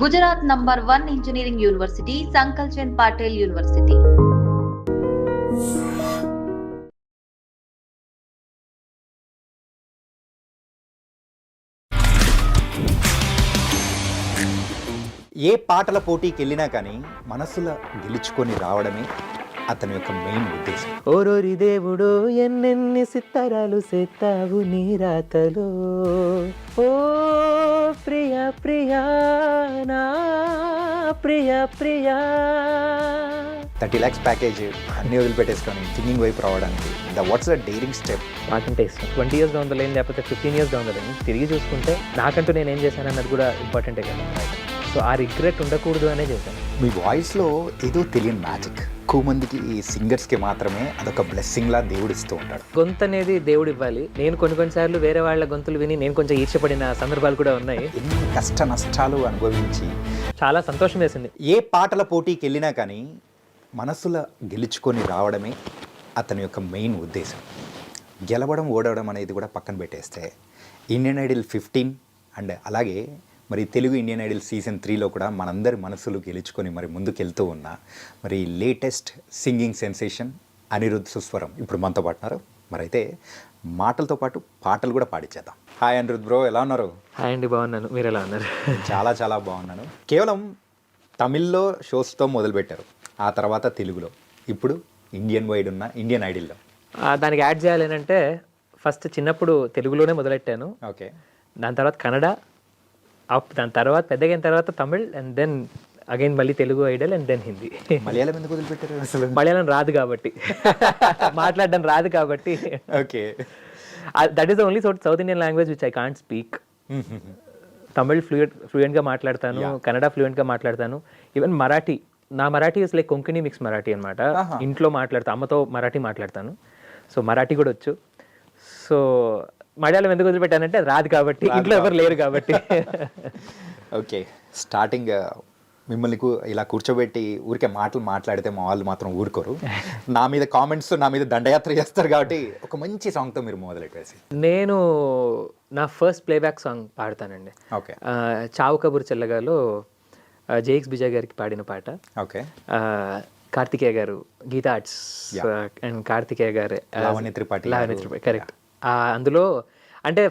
Gujarat number 1 engineering university Sankalchand Patel university. ఏ పాటల పోటీకి వెళ్ళినా కానీ మనసులో గెలుచుకొని రావడమే అతని యొక్క మెయిన్ ఉద్దేశం. ఓరోరి దేవుడు ఎన్నెన్ని సిత్తరాలు సెత్తావు నీ రాతలో, ఓ ప్రియా ప్రియా నా ప్రియా ప్రియా. 30 lakhs ప్యాకేజ్ అన్ని వదిలిపెట్టేసుకొని సింగింగ్ వైపు రావడానికి వాట్స్ ద డేరింగ్ స్టెప్? నాకంటే ఇష్టం 20 years డౌన్ ద లైన్ లేకపోతే 15 years డౌన్ ద లైన్ తిరిగి చూసుకుంటే నాకంటూ నేను ఏం చేశాను అన్నది కూడా ఇంపార్టెంటే కదా. సో ఆ రిగ్రెట్ ఉండకూడదు అనే చేశాను. మీ వాయిస్లో ఏదో తెలియని మ్యాజిక్. ఎక్కువ మందికి ఈ సింగర్స్కి మాత్రమే అదొక బ్లెస్సింగ్లా దేవుడు ఇస్తూ ఉంటాడు. గొంతు అనేది దేవుడు ఇవ్వాలి. నేను కొన్నిసార్లు వేరే వాళ్ళ గొంతులు విని నేను కొంచెం ఈర్ష్యపడిన సందర్భాలు కూడా ఉన్నాయి. ఎన్ని కష్ట నష్టాలు అనుభవించి చాలా సంతోషం వేసింది. ఏ పాటల పోటీకి వెళ్ళినా కానీ మనసులో గెలుచుకొని రావడమే అతని యొక్క మెయిన్ ఉద్దేశం. గెలవడం ఓడవడం అనేది కూడా పక్కన పెట్టేస్తే ఇండియన్ ఐడల్ 15 అండ్ అలాగే మరి తెలుగు ఇండియన్ ఐడల్ సీజన్ 3లో కూడా మనందరి మనసులు గెలుచుకొని మరి ముందుకెళ్తూ ఉన్న మరి latest singing sensation Anirudh Suswaram ఇప్పుడు మనతో పాటున్నారు. మరి అయితే మాటలతో పాటు పాటలు కూడా పాడించేద్దాం. హాయ్ అనిరుద్ బ్రో, ఎలా ఉన్నారు? హాయ్ అండి, బాగున్నాను. మీరు ఎలా ఉన్నారు? చాలా చాలా బాగున్నాను. కేవలం తమిళ్లో షోస్తో మొదలుపెట్టారు, ఆ తర్వాత తెలుగులో, ఇప్పుడు ఇండియన్ వైడ్ ఉన్న ఇండియన్ ఐడల్లో. దానికి యాడ్ చేయాలి అంటే ఫస్ట్ చిన్నప్పుడు తెలుగులోనే మొదలెట్టాను. ఓకే. దాని తర్వాత కన్నడ, దాని తర్వాత పెద్దగా అయిన తర్వాత తమిళ్, అండ్ దెన్ అగైన్ మళ్ళీ Telugu Idol, and then Hindi. Malayalam ఎందుకు వదిలిపెట్టారు అసలు? మలయాళం రాదు కాబట్టి, మాట్లాడడం రాదు కాబట్టి. Okay. That is the only South Indian language which I can't speak. Tamil ఫ్లూయెంట్గా మాట్లాడతాను, కన్నడ ఫ్లూయెంట్గా మాట్లాడతాను, ఈవెన్ మరాఠీ. నా Marathi is like Konkani mix Marathi అనమాట. ఇంట్లో మాట్లాడతాను, అమ్మతో మరాఠీ మాట్లాడతాను, సో మరాఠీ కూడా వచ్చు. సో మలయాళం ఎందుకు వదిలిపెట్టానంటే రాదు కాబట్టి, ఇంట్లో ఎవరు లేరు కాబట్టి. ఓకే. స్టార్టింగ్ మిమ్మల్ని ఇలా కూర్చోబెట్టి ఊరికే మాటలు మాట్లాడితే మా వాళ్ళు మాత్రం ఊరుకోరు. నా మీద కామెంట్స్, నా మీద దండయాత్ర చేస్తారు కాబట్టి ఒక మంచి సాంగ్తో మీరు మొదలెట్టేసి. నేను నా ఫస్ట్ ప్లేబ్యాక్ సాంగ్ పాడతానండి. ఓకే. చావు కబురు చెల్లగాలో జేఎక్స్ విజయ్ గారికి పాడిన పాట. ఓకే. కార్తికేయ గారు, గీతా ఆర్ట్స్ అండ్ కార్తికేయ గారు, లావణ్య త్రిపాఠి, కరెక్ట్. అందులో అంటే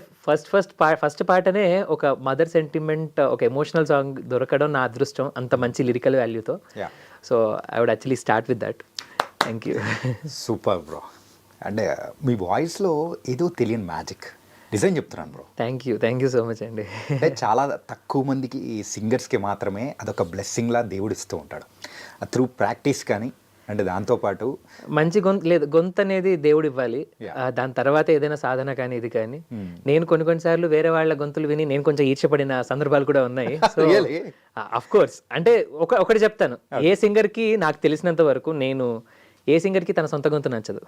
ఫస్ట్ పాటనే ఒక మదర్ సెంటిమెంట్, ఒక ఎమోషనల్ సాంగ్ దొరకడం నా అదృష్టం, అంత మంచి లిరికల్ వాల్యూతో. So I would actually start with that. Thank you. Super bro. అంటే మీ వాయిస్లో ఏదో తెలియని మ్యాజిక్. డిజైన్ చెప్తున్నాను bro. Thank you so much అండి. అంటే చాలా తక్కువ మందికి ఈ సింగర్స్కి మాత్రమే అదొక బ్లెస్సింగ్లా దేవుడు ఇస్తూ ఉంటాడు. త్రూ ప్రాక్టీస్ కానీ అంటే దాంతోపాటు మంచి గొంతు అనేది దేవుడు ఇవ్వాలి. దాని తర్వాత ఏదైనా సాధన కానీ ఇది కానీ. నేను కొన్నిసార్లు వేరే వాళ్ళ గొంతులు విని నేను కొంచెం ఈర్ష్యపడిన సందర్భాలు కూడా ఉన్నాయి. సో అఫ్ కోర్స్ అంటే ఒకటి చెప్తాను, ఏ సింగర్కి నాకు తెలిసినంత వరకు నేను ఏ సింగర్కి తన సొంత గొంతు నచ్చదు.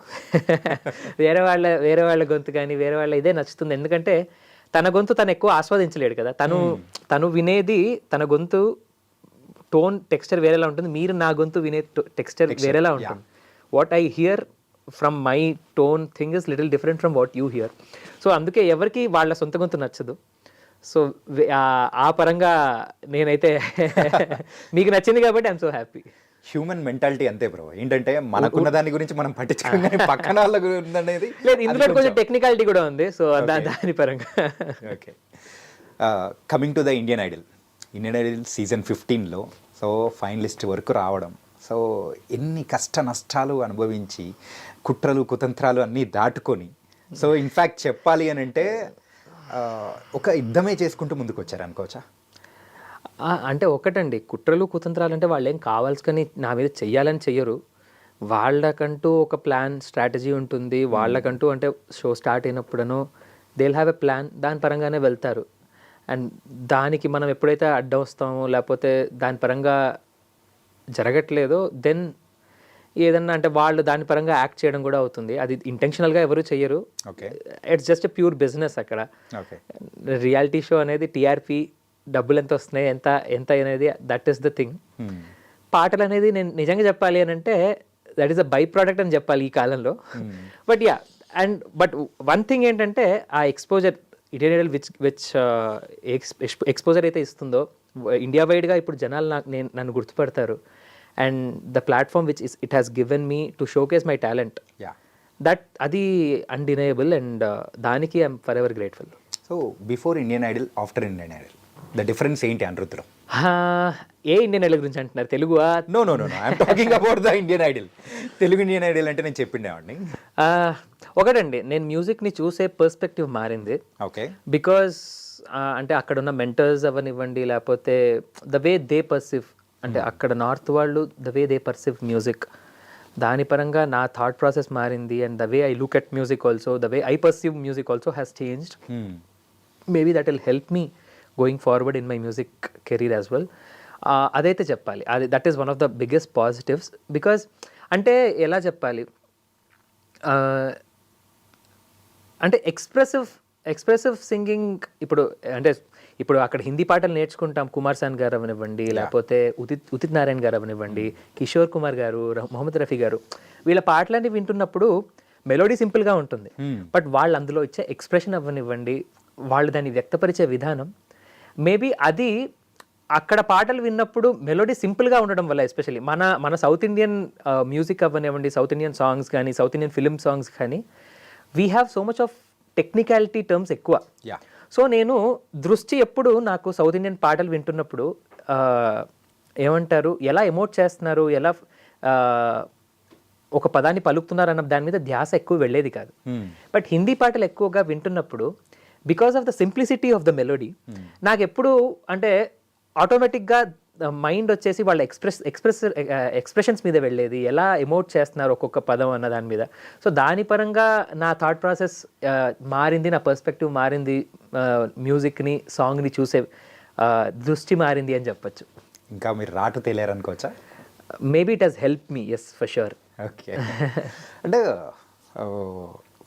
వేరే వాళ్ళ గొంతు కానీ వేరే వాళ్ళ ఇదే నచ్చుతుంది. ఎందుకంటే తన గొంతు తను ఎక్కువ ఆస్వాదించలేడు కదా. తను వినేది తన గొంతు టోన్ టెక్స్చర్ వేరేలా ఉంటుంది, మీరు నా గొంతు వినే టెక్స్చర్ వేరేలా ఉంటుంది. What I here from my tone thing is little different from what you here. So అందుకే ఎవరికి వాళ్ళ సొంత గొంతు నచ్చదు. సో ఆ పరంగా నేనైతే మీకు నచ్చింది కాబట్టి I'm so happy. Human mentality అంతే బ్రో. ఏంటంటే మనకున్న దాని గురించి మనం పట్టించుకోగానే పక్కన వాళ్ళ గురించి అనేది లేదు. ఇందులో కొంచెం టెక్నికాలిటీ కూడా ఉంది. సో దాని పరంగా. Okay. Coming to the Indian Idol season 15లో సో ఫైనలిస్ట్ వరకు రావడం, సో ఎన్ని కష్ట నష్టాలు అనుభవించి కుట్రలు కుతంత్రాలు అన్నీ దాటుకొని, సో ఇన్ఫ్యాక్ట్ చెప్పాలి అని అంటే ఒక యుద్ధమే చేసుకుంటూ ముందుకు వచ్చారు అనుకోవచ్చా? అంటే ఒకటండి, కుట్రలు కుతంత్రాలు అంటే వాళ్ళు ఏం కావాల్సుకొని నా మీద చెయ్యాలని చెయ్యరు. వాళ్ళకంటూ ఒక ప్లాన్ స్ట్రాటజీ ఉంటుంది. వాళ్ళకంటూ అంటే షో స్టార్ట్ అయినప్పుడనో they will have a plan, దాని పరంగానే వెళ్తారు. అండ్ దానికి మనం ఎప్పుడైతే అడ్డం వస్తామో లేకపోతే దాని పరంగా జరగట్లేదో దెన్ ఏదన్నా అంటే వాళ్ళు దాని పరంగా యాక్ట్ చేయడం కూడా అవుతుంది. అది ఇంటెన్షనల్గా ఎవరు చెయ్యరు. It's just a pure business అక్కడ. రియాలిటీ షో అనేది టీఆర్పీ, డబ్బులు ఎంత వస్తున్నాయి, ఎంత అనేది దట్ ఈస్ ద థింగ్. పాటలు అనేది నేను నిజంగా చెప్పాలి అని అంటే that is a by product అని చెప్పాలి ఈ కాలంలో. బట్ వన్ థింగ్ ఏంటంటే ఆ exposure Indian Idol which exposure అయితే ఇస్తుందో ఇండియా వైడ్గా ఇప్పుడు జనాలు నన్ను గుర్తుపడతారు. And the platform which it has given me to showcase my talent, అది అన్డినయబుల్. అండ్ దానికి I'm forever grateful. So before Indian Idol, after Indian Idol, the difference ఏంటి అనిరుద్రం? ఏ ఇండియన్ ఐడల్ గురించి అంటున్నారు? తెలుగువా? No I'm talking about the Indian Idol. Telugu Indian Idol అంటే నేను చెప్పిండేవాడిని. ఒకటండి, నేను మ్యూజిక్ని చూసే పర్స్పెక్టివ్ మారింది. ఓకే. బికాజ్ అంటే అక్కడ ఉన్న మెంటర్స్ అవనివ్వండి, లేకపోతే ద వే దే పర్సీవ్, అంటే అక్కడ నార్త్ వాళ్ళు the way they perceive music, దాని పరంగా నా థాట్ ప్రాసెస్ మారింది. And the way I look at music also, the way I perceive music also has changed. Maybe that will help me going forward in my music career as well. అదైతే చెప్పాలి, అది that is one of the biggest positives. Because అంటే ఎలా చెప్పాలి, అంటే expressive singing ఇప్పుడు అక్కడ హిందీ పాటలు నేర్చుకుంటాం, కుమార్ సాన్ గారు అవనివ్వండి, లేకపోతే ఉదిత్ నారాయణ్ గారు అవనివ్వండి, కిషోర్ కుమార్ గారు, మొహమ్మద్ రఫీ గారు, వీళ్ళ పాటలన్నీ వింటున్నప్పుడు మెలోడీ సింపుల్గా ఉంటుంది. బట్ వాళ్ళు అందులో ఇచ్చే ఎక్స్ప్రెషన్ అవ్వనివ్వండి, వాళ్ళు దాన్ని వ్యక్తపరిచే విధానం, మేబీ అది అక్కడ పాటలు విన్నప్పుడు మెలోడీ సింపుల్గా ఉండడం వల్ల, ఎస్పెషల్లీ మన సౌత్ ఇండియన్ మ్యూజిక్ అవ్వనివ్వండి, సౌత్ ఇండియన్ సాంగ్స్ కానీ, సౌత్ ఇండియన్ ఫిల్మ్ సాంగ్స్ కానీ, we have so much of technicality terms ఎక్కువ. సో నేను దృష్టి ఎప్పుడు నాకు సౌత్ ఇండియన్ పాటలు వింటున్నప్పుడు ఏమంటారు, ఎలా ఎమోట్ చేస్తున్నారు, ఎలా ఒక పదాన్ని పలుకుతున్నారు అన్న దాని మీద ధ్యాస ఎక్కువ వెళ్ళేది కాదు. బట్ హిందీ పాటలు ఎక్కువగా వింటున్నప్పుడు, because of the simplicity of the melody, నాకు ఎప్పుడు అంటే ఆటోమేటిక్గా మైండ్ వచ్చేసి వాళ్ళ ఎక్స్ప్రెషన్స్ మీద వెళ్ళేది, ఎలా ఎమోట్ చేస్తున్నారు ఒక్కొక్క పదం అన్న దాని మీద. సో దాని పరంగా నా థాట్ ప్రాసెస్ మారింది, నా పర్స్పెక్టివ్ మారింది, మ్యూజిక్ని, సాంగ్ని చూసే దృష్టి మారింది అని చెప్పచ్చు. ఇంకా మీరు రాటు తేలేరనుకోవచ్చా? Maybe it has help me, yes for sure. Okay. అంటే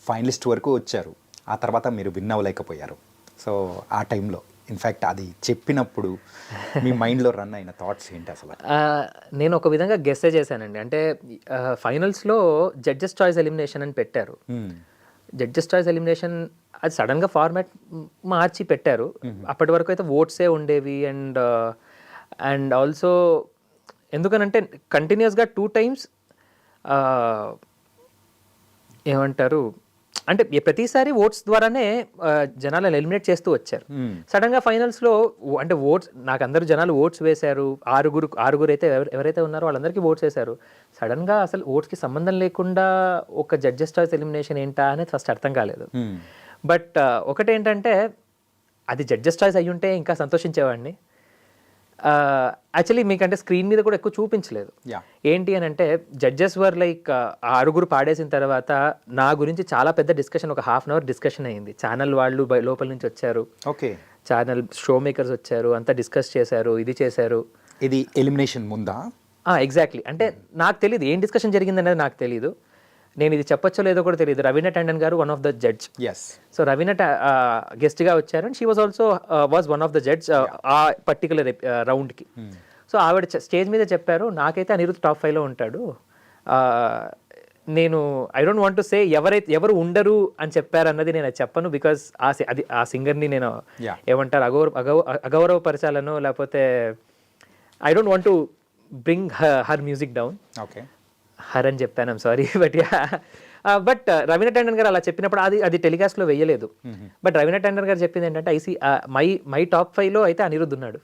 ఫైనలిస్ట్ వరకు వచ్చారు, ఆ తర్వాత మీరు విన్ అవ్వలేకపోయారు. సో ఆ టైంలో ఇన్ఫ్యాక్ట్ అది చెప్పినప్పుడు మీ మైండ్లో రన్ అయిన థాట్స్ ఏంటి అసలు? నేను ఒక విధంగా గెస్సే చేశానండి. అంటే ఫైనల్స్లో జడ్జెస్ చాయిస్ ఎలిమినేషన్ అని పెట్టారు. జడ్జెస్ చాయిస్ ఎలిమినేషన్ అది సడన్గా ఫార్మాట్ మార్చి పెట్టారు. అప్పటి వరకు అయితే ఓట్సే ఉండేవి. అండ్ ఆల్సో ఎందుకనంటే కంటిన్యూస్గా 2 times ఏమంటారు అంటే ప్రతిసారి ఓట్స్ ద్వారానే జనాలను ఎలిమినేట్ చేస్తూ వచ్చారు. సడన్గా ఫైనల్స్లో అంటే ఓట్స్ నాకు అందరూ జనాలు ఓట్స్ వేశారు, ఆరుగురు అయితే ఎవరైతే ఉన్నారో వాళ్ళందరికీ ఓట్స్ వేశారు. సడన్గా అసలు ఓట్స్కి సంబంధం లేకుండా ఒక జడ్జెస్ చాయిస్ ఎలిమినేషన్ ఏంటా అనేది ఫస్ట్ అర్థం కాలేదు. బట్ ఒకటేంటంటే అది జడ్జెస్ చాయిస్ అయ్యుంటే ఇంకా సంతోషించేవాడిని. యాక్చువల్లీ మీకంటే స్క్రీన్ మీద కూడా ఎక్కువ చూపించలేదు. ఏంటి అని అంటే జడ్జెస్ వర్ లైక్ ఆరుగురు పాడేసిన తర్వాత నా గురించి చాలా పెద్ద డిస్కషన్, ఒక 1/2 hour డిస్కషన్ అయ్యింది. ఛానల్ వాళ్ళు లోపల నుంచి వచ్చారు, ఓకే, ఛానల్ షో మేకర్స్ వచ్చారు, అంతా డిస్కస్ చేశారు, ఇది చేశారు. ఇది ఎలిమినేషన్ ముందా? ఎగ్జాక్ట్లీ. అంటే నాకు తెలియదు ఏం డిస్కషన్ జరిగింది అనేది, నాకు తెలియదు. నేను ఇది చెప్పొచ్చో లేదో కూడా తెలియదు. రవీనా టండన్ గారు one of the judge. So Raveena గెస్ట్గా వచ్చారు and she was also was one of the judge ఆ పర్టికులర్ రౌండ్కి. సో ఆవిడ స్టేజ్ మీద చెప్పారు, నాకైతే అనిరుద్ధ్ టాప్ 5లో ఉంటాడు. నేను I don't want to say ఎవరు ఉండరు అని చెప్పారు అన్నది నేను చెప్పను. బికాస్ ఆ సింగర్ని నేను ఏమంటారు అగౌరవపరచాలను, లేకపోతే I don't want to bring her music down. Okay, her అని చెప్పాను, I'm sorry. But Raveena Tandon గారు అలా చెప్పినప్పుడు అది టెలికాస్ట్లో వేయలేదు. బట్ రవీనా టండన్ గారు చెప్పింది ఏంటంటే మై టాప్ 5లో అయితే అనిరుద్ధ్ ఉన్నాడు,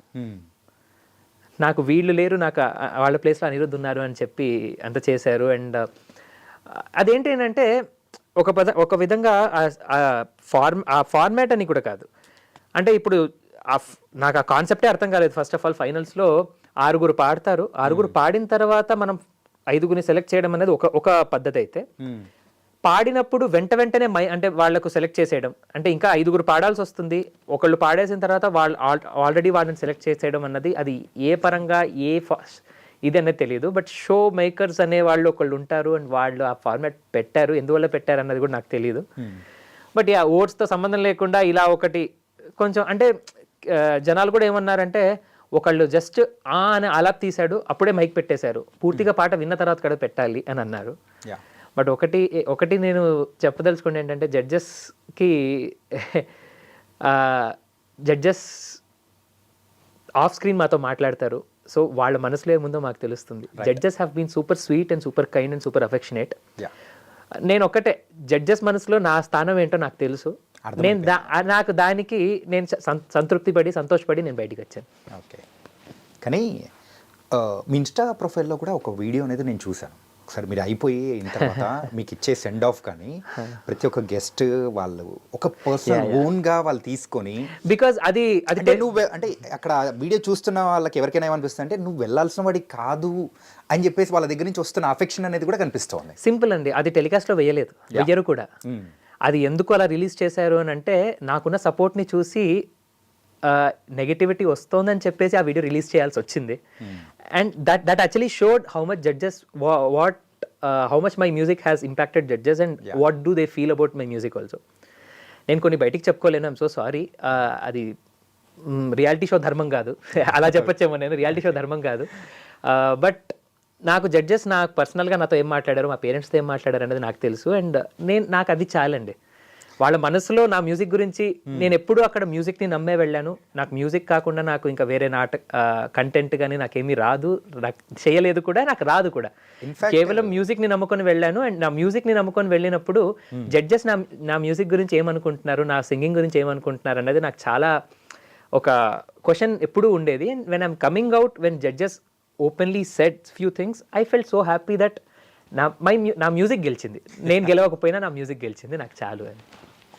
నాకు వీళ్ళు లేరు, నాకు వాళ్ళ ప్లేస్లో అనిరుద్ధ్ ఉన్నారు అని చెప్పి అంత చేశారు. అండ్ అదేంటంటే ఒక విధంగా ఆ ఫార్మాట్ అని కూడా కాదు. అంటే ఇప్పుడు నాకు ఆ కాన్సెప్టే అర్థం కాలేదు. ఫస్ట్ ఆఫ్ ఆల్ ఫైనల్స్లో 6 పాడతారు, 6 పాడిన తర్వాత మనం 5 సెలెక్ట్ చేయడం అనేది ఒక పద్ధతి అయితే, పాడినప్పుడు వెంటనే అంటే వాళ్లకు సెలెక్ట్ చేసేయడం అంటే ఇంకా 5 పాడాల్సి వస్తుంది. ఒకళ్ళు పాడేసిన తర్వాత వాళ్ళు ఆల్రెడీ వాళ్ళని సెలెక్ట్ చేసేయడం అన్నది అది ఏ పరంగా ఇది అనేది తెలియదు. బట్ షో మేకర్స్ అనే వాళ్ళు ఒకళ్ళు ఉంటారు అండ్ వాళ్ళు ఆ ఫార్మాట్ పెట్టారు, ఎందువల్ల పెట్టారు అన్నది కూడా నాకు తెలియదు. బట్ ఓట్స్తో సంబంధం లేకుండా ఇలా ఒకటి కొంచెం అంటే జనాలు కూడా ఏమన్నారంటే, ఒకళ్ళు జస్ట్ అని అలా తీశాడు, అప్పుడే మైక్ పెట్టేశారు, పూర్తిగా పాట విన్న తర్వాత కూడా పెట్టాలి అని అన్నారు. బట్ ఒకటి నేను చెప్పదలుచుకుంటే ఏంటంటే, జడ్జెస్కి జడ్జెస్ ఆఫ్ స్క్రీన్ మాతో మాట్లాడతారు, సో వాళ్ళ మనసులో ఏముందో మాకు తెలుస్తుంది. Judges have been super sweet and super kind and super affectionate. నేను ఒక్కటే, జడ్జెస్ మనసులో నా స్థానం ఏంటో నాకు తెలుసు. నేను నాకు దానికి నేను సంతృప్తి పడి సంతోషపడి నేను బయటికి వచ్చాను. ఓకే, కానీ మీ ఇన్స్టా ప్రొఫైల్లో కూడా ఒక వీడియో అనేది నేను చూశాను. ఒకసారి మీరు అయిన తర్వాత మీకు ఇచ్చే సెండ్ ఆఫ్ కానీ ప్రతి ఒక్క గెస్ట్ వాళ్ళు ఒక పర్సన్ ఓన్గా వాళ్ళు తీసుకొని, బికాజ్ అది నువ్వు అంటే అక్కడ వీడియో చూస్తున్న వాళ్ళకి ఎవరికైనా ఏమనిపిస్తుంది అంటే నువ్వు వెళ్ళాల్సిన వాడి కాదు అని చెప్పేసి వాళ్ళ దగ్గర నుంచి వస్తున్న అఫెక్షన్ అనేది కూడా కనిపిస్తుంది. సింపుల్ అండి, అది టెలికాస్ట్లో వెయ్యరు కూడా. అది ఎందుకు అలా రిలీజ్ చేశారు అని అంటే, నాకున్న సపోర్ట్ని చూసి నెగటివిటీ వస్తోందని చెప్పేసి ఆ వీడియో రిలీజ్ చేయాల్సి వచ్చింది. And that actually showed how much judges how much my music has impacted judges and what do they feel about my music also. నేను కొన్ని బయటికి చెప్పుకోలేను, ఐమ్ సో సారీ. అది రియాలిటీ షో ధర్మం కాదు, అలా చెప్పొచ్చేమో, నేను రియాలిటీ షో ధర్మం కాదు. బట్ నాకు జడ్జెస్ నాకు పర్సనల్గా నాతో ఏం మాట్లాడారు, మా పేరెంట్స్తో ఏం మాట్లాడారు అనేది నాకు తెలుసు. అండ్ నాకు అది చాలండి. వాళ్ళ మనసులో నా మ్యూజిక్ గురించి, నేను ఎప్పుడూ అక్కడ మ్యూజిక్ని నమ్మే వెళ్ళాను. నాకు మ్యూజిక్ కాకుండా నాకు ఇంకా వేరే కంటెంట్ కానీ నాకేమీ రాదు, చేయలేదు కూడా, నాకు రాదు కూడా. కేవలం మ్యూజిక్ని నమ్ముకొని వెళ్ళాను. అండ్ నా మ్యూజిక్ని నమ్ముకొని వెళ్ళినప్పుడు జడ్జెస్ నా మ్యూజిక్ గురించి ఏమనుకుంటున్నారు, నా సింగింగ్ గురించి ఏమనుకుంటున్నారు అనేది నాకు చాలా ఒక క్వశ్చన్ ఎప్పుడూ ఉండేది. And when I'm coming out, when judges openly said few things, I felt so happy that నా మ్యూజిక్ గెలిచింది. నేను గెలవకపోయినా నా మ్యూజిక్ గెలిచింది, నాకు చాలు అని.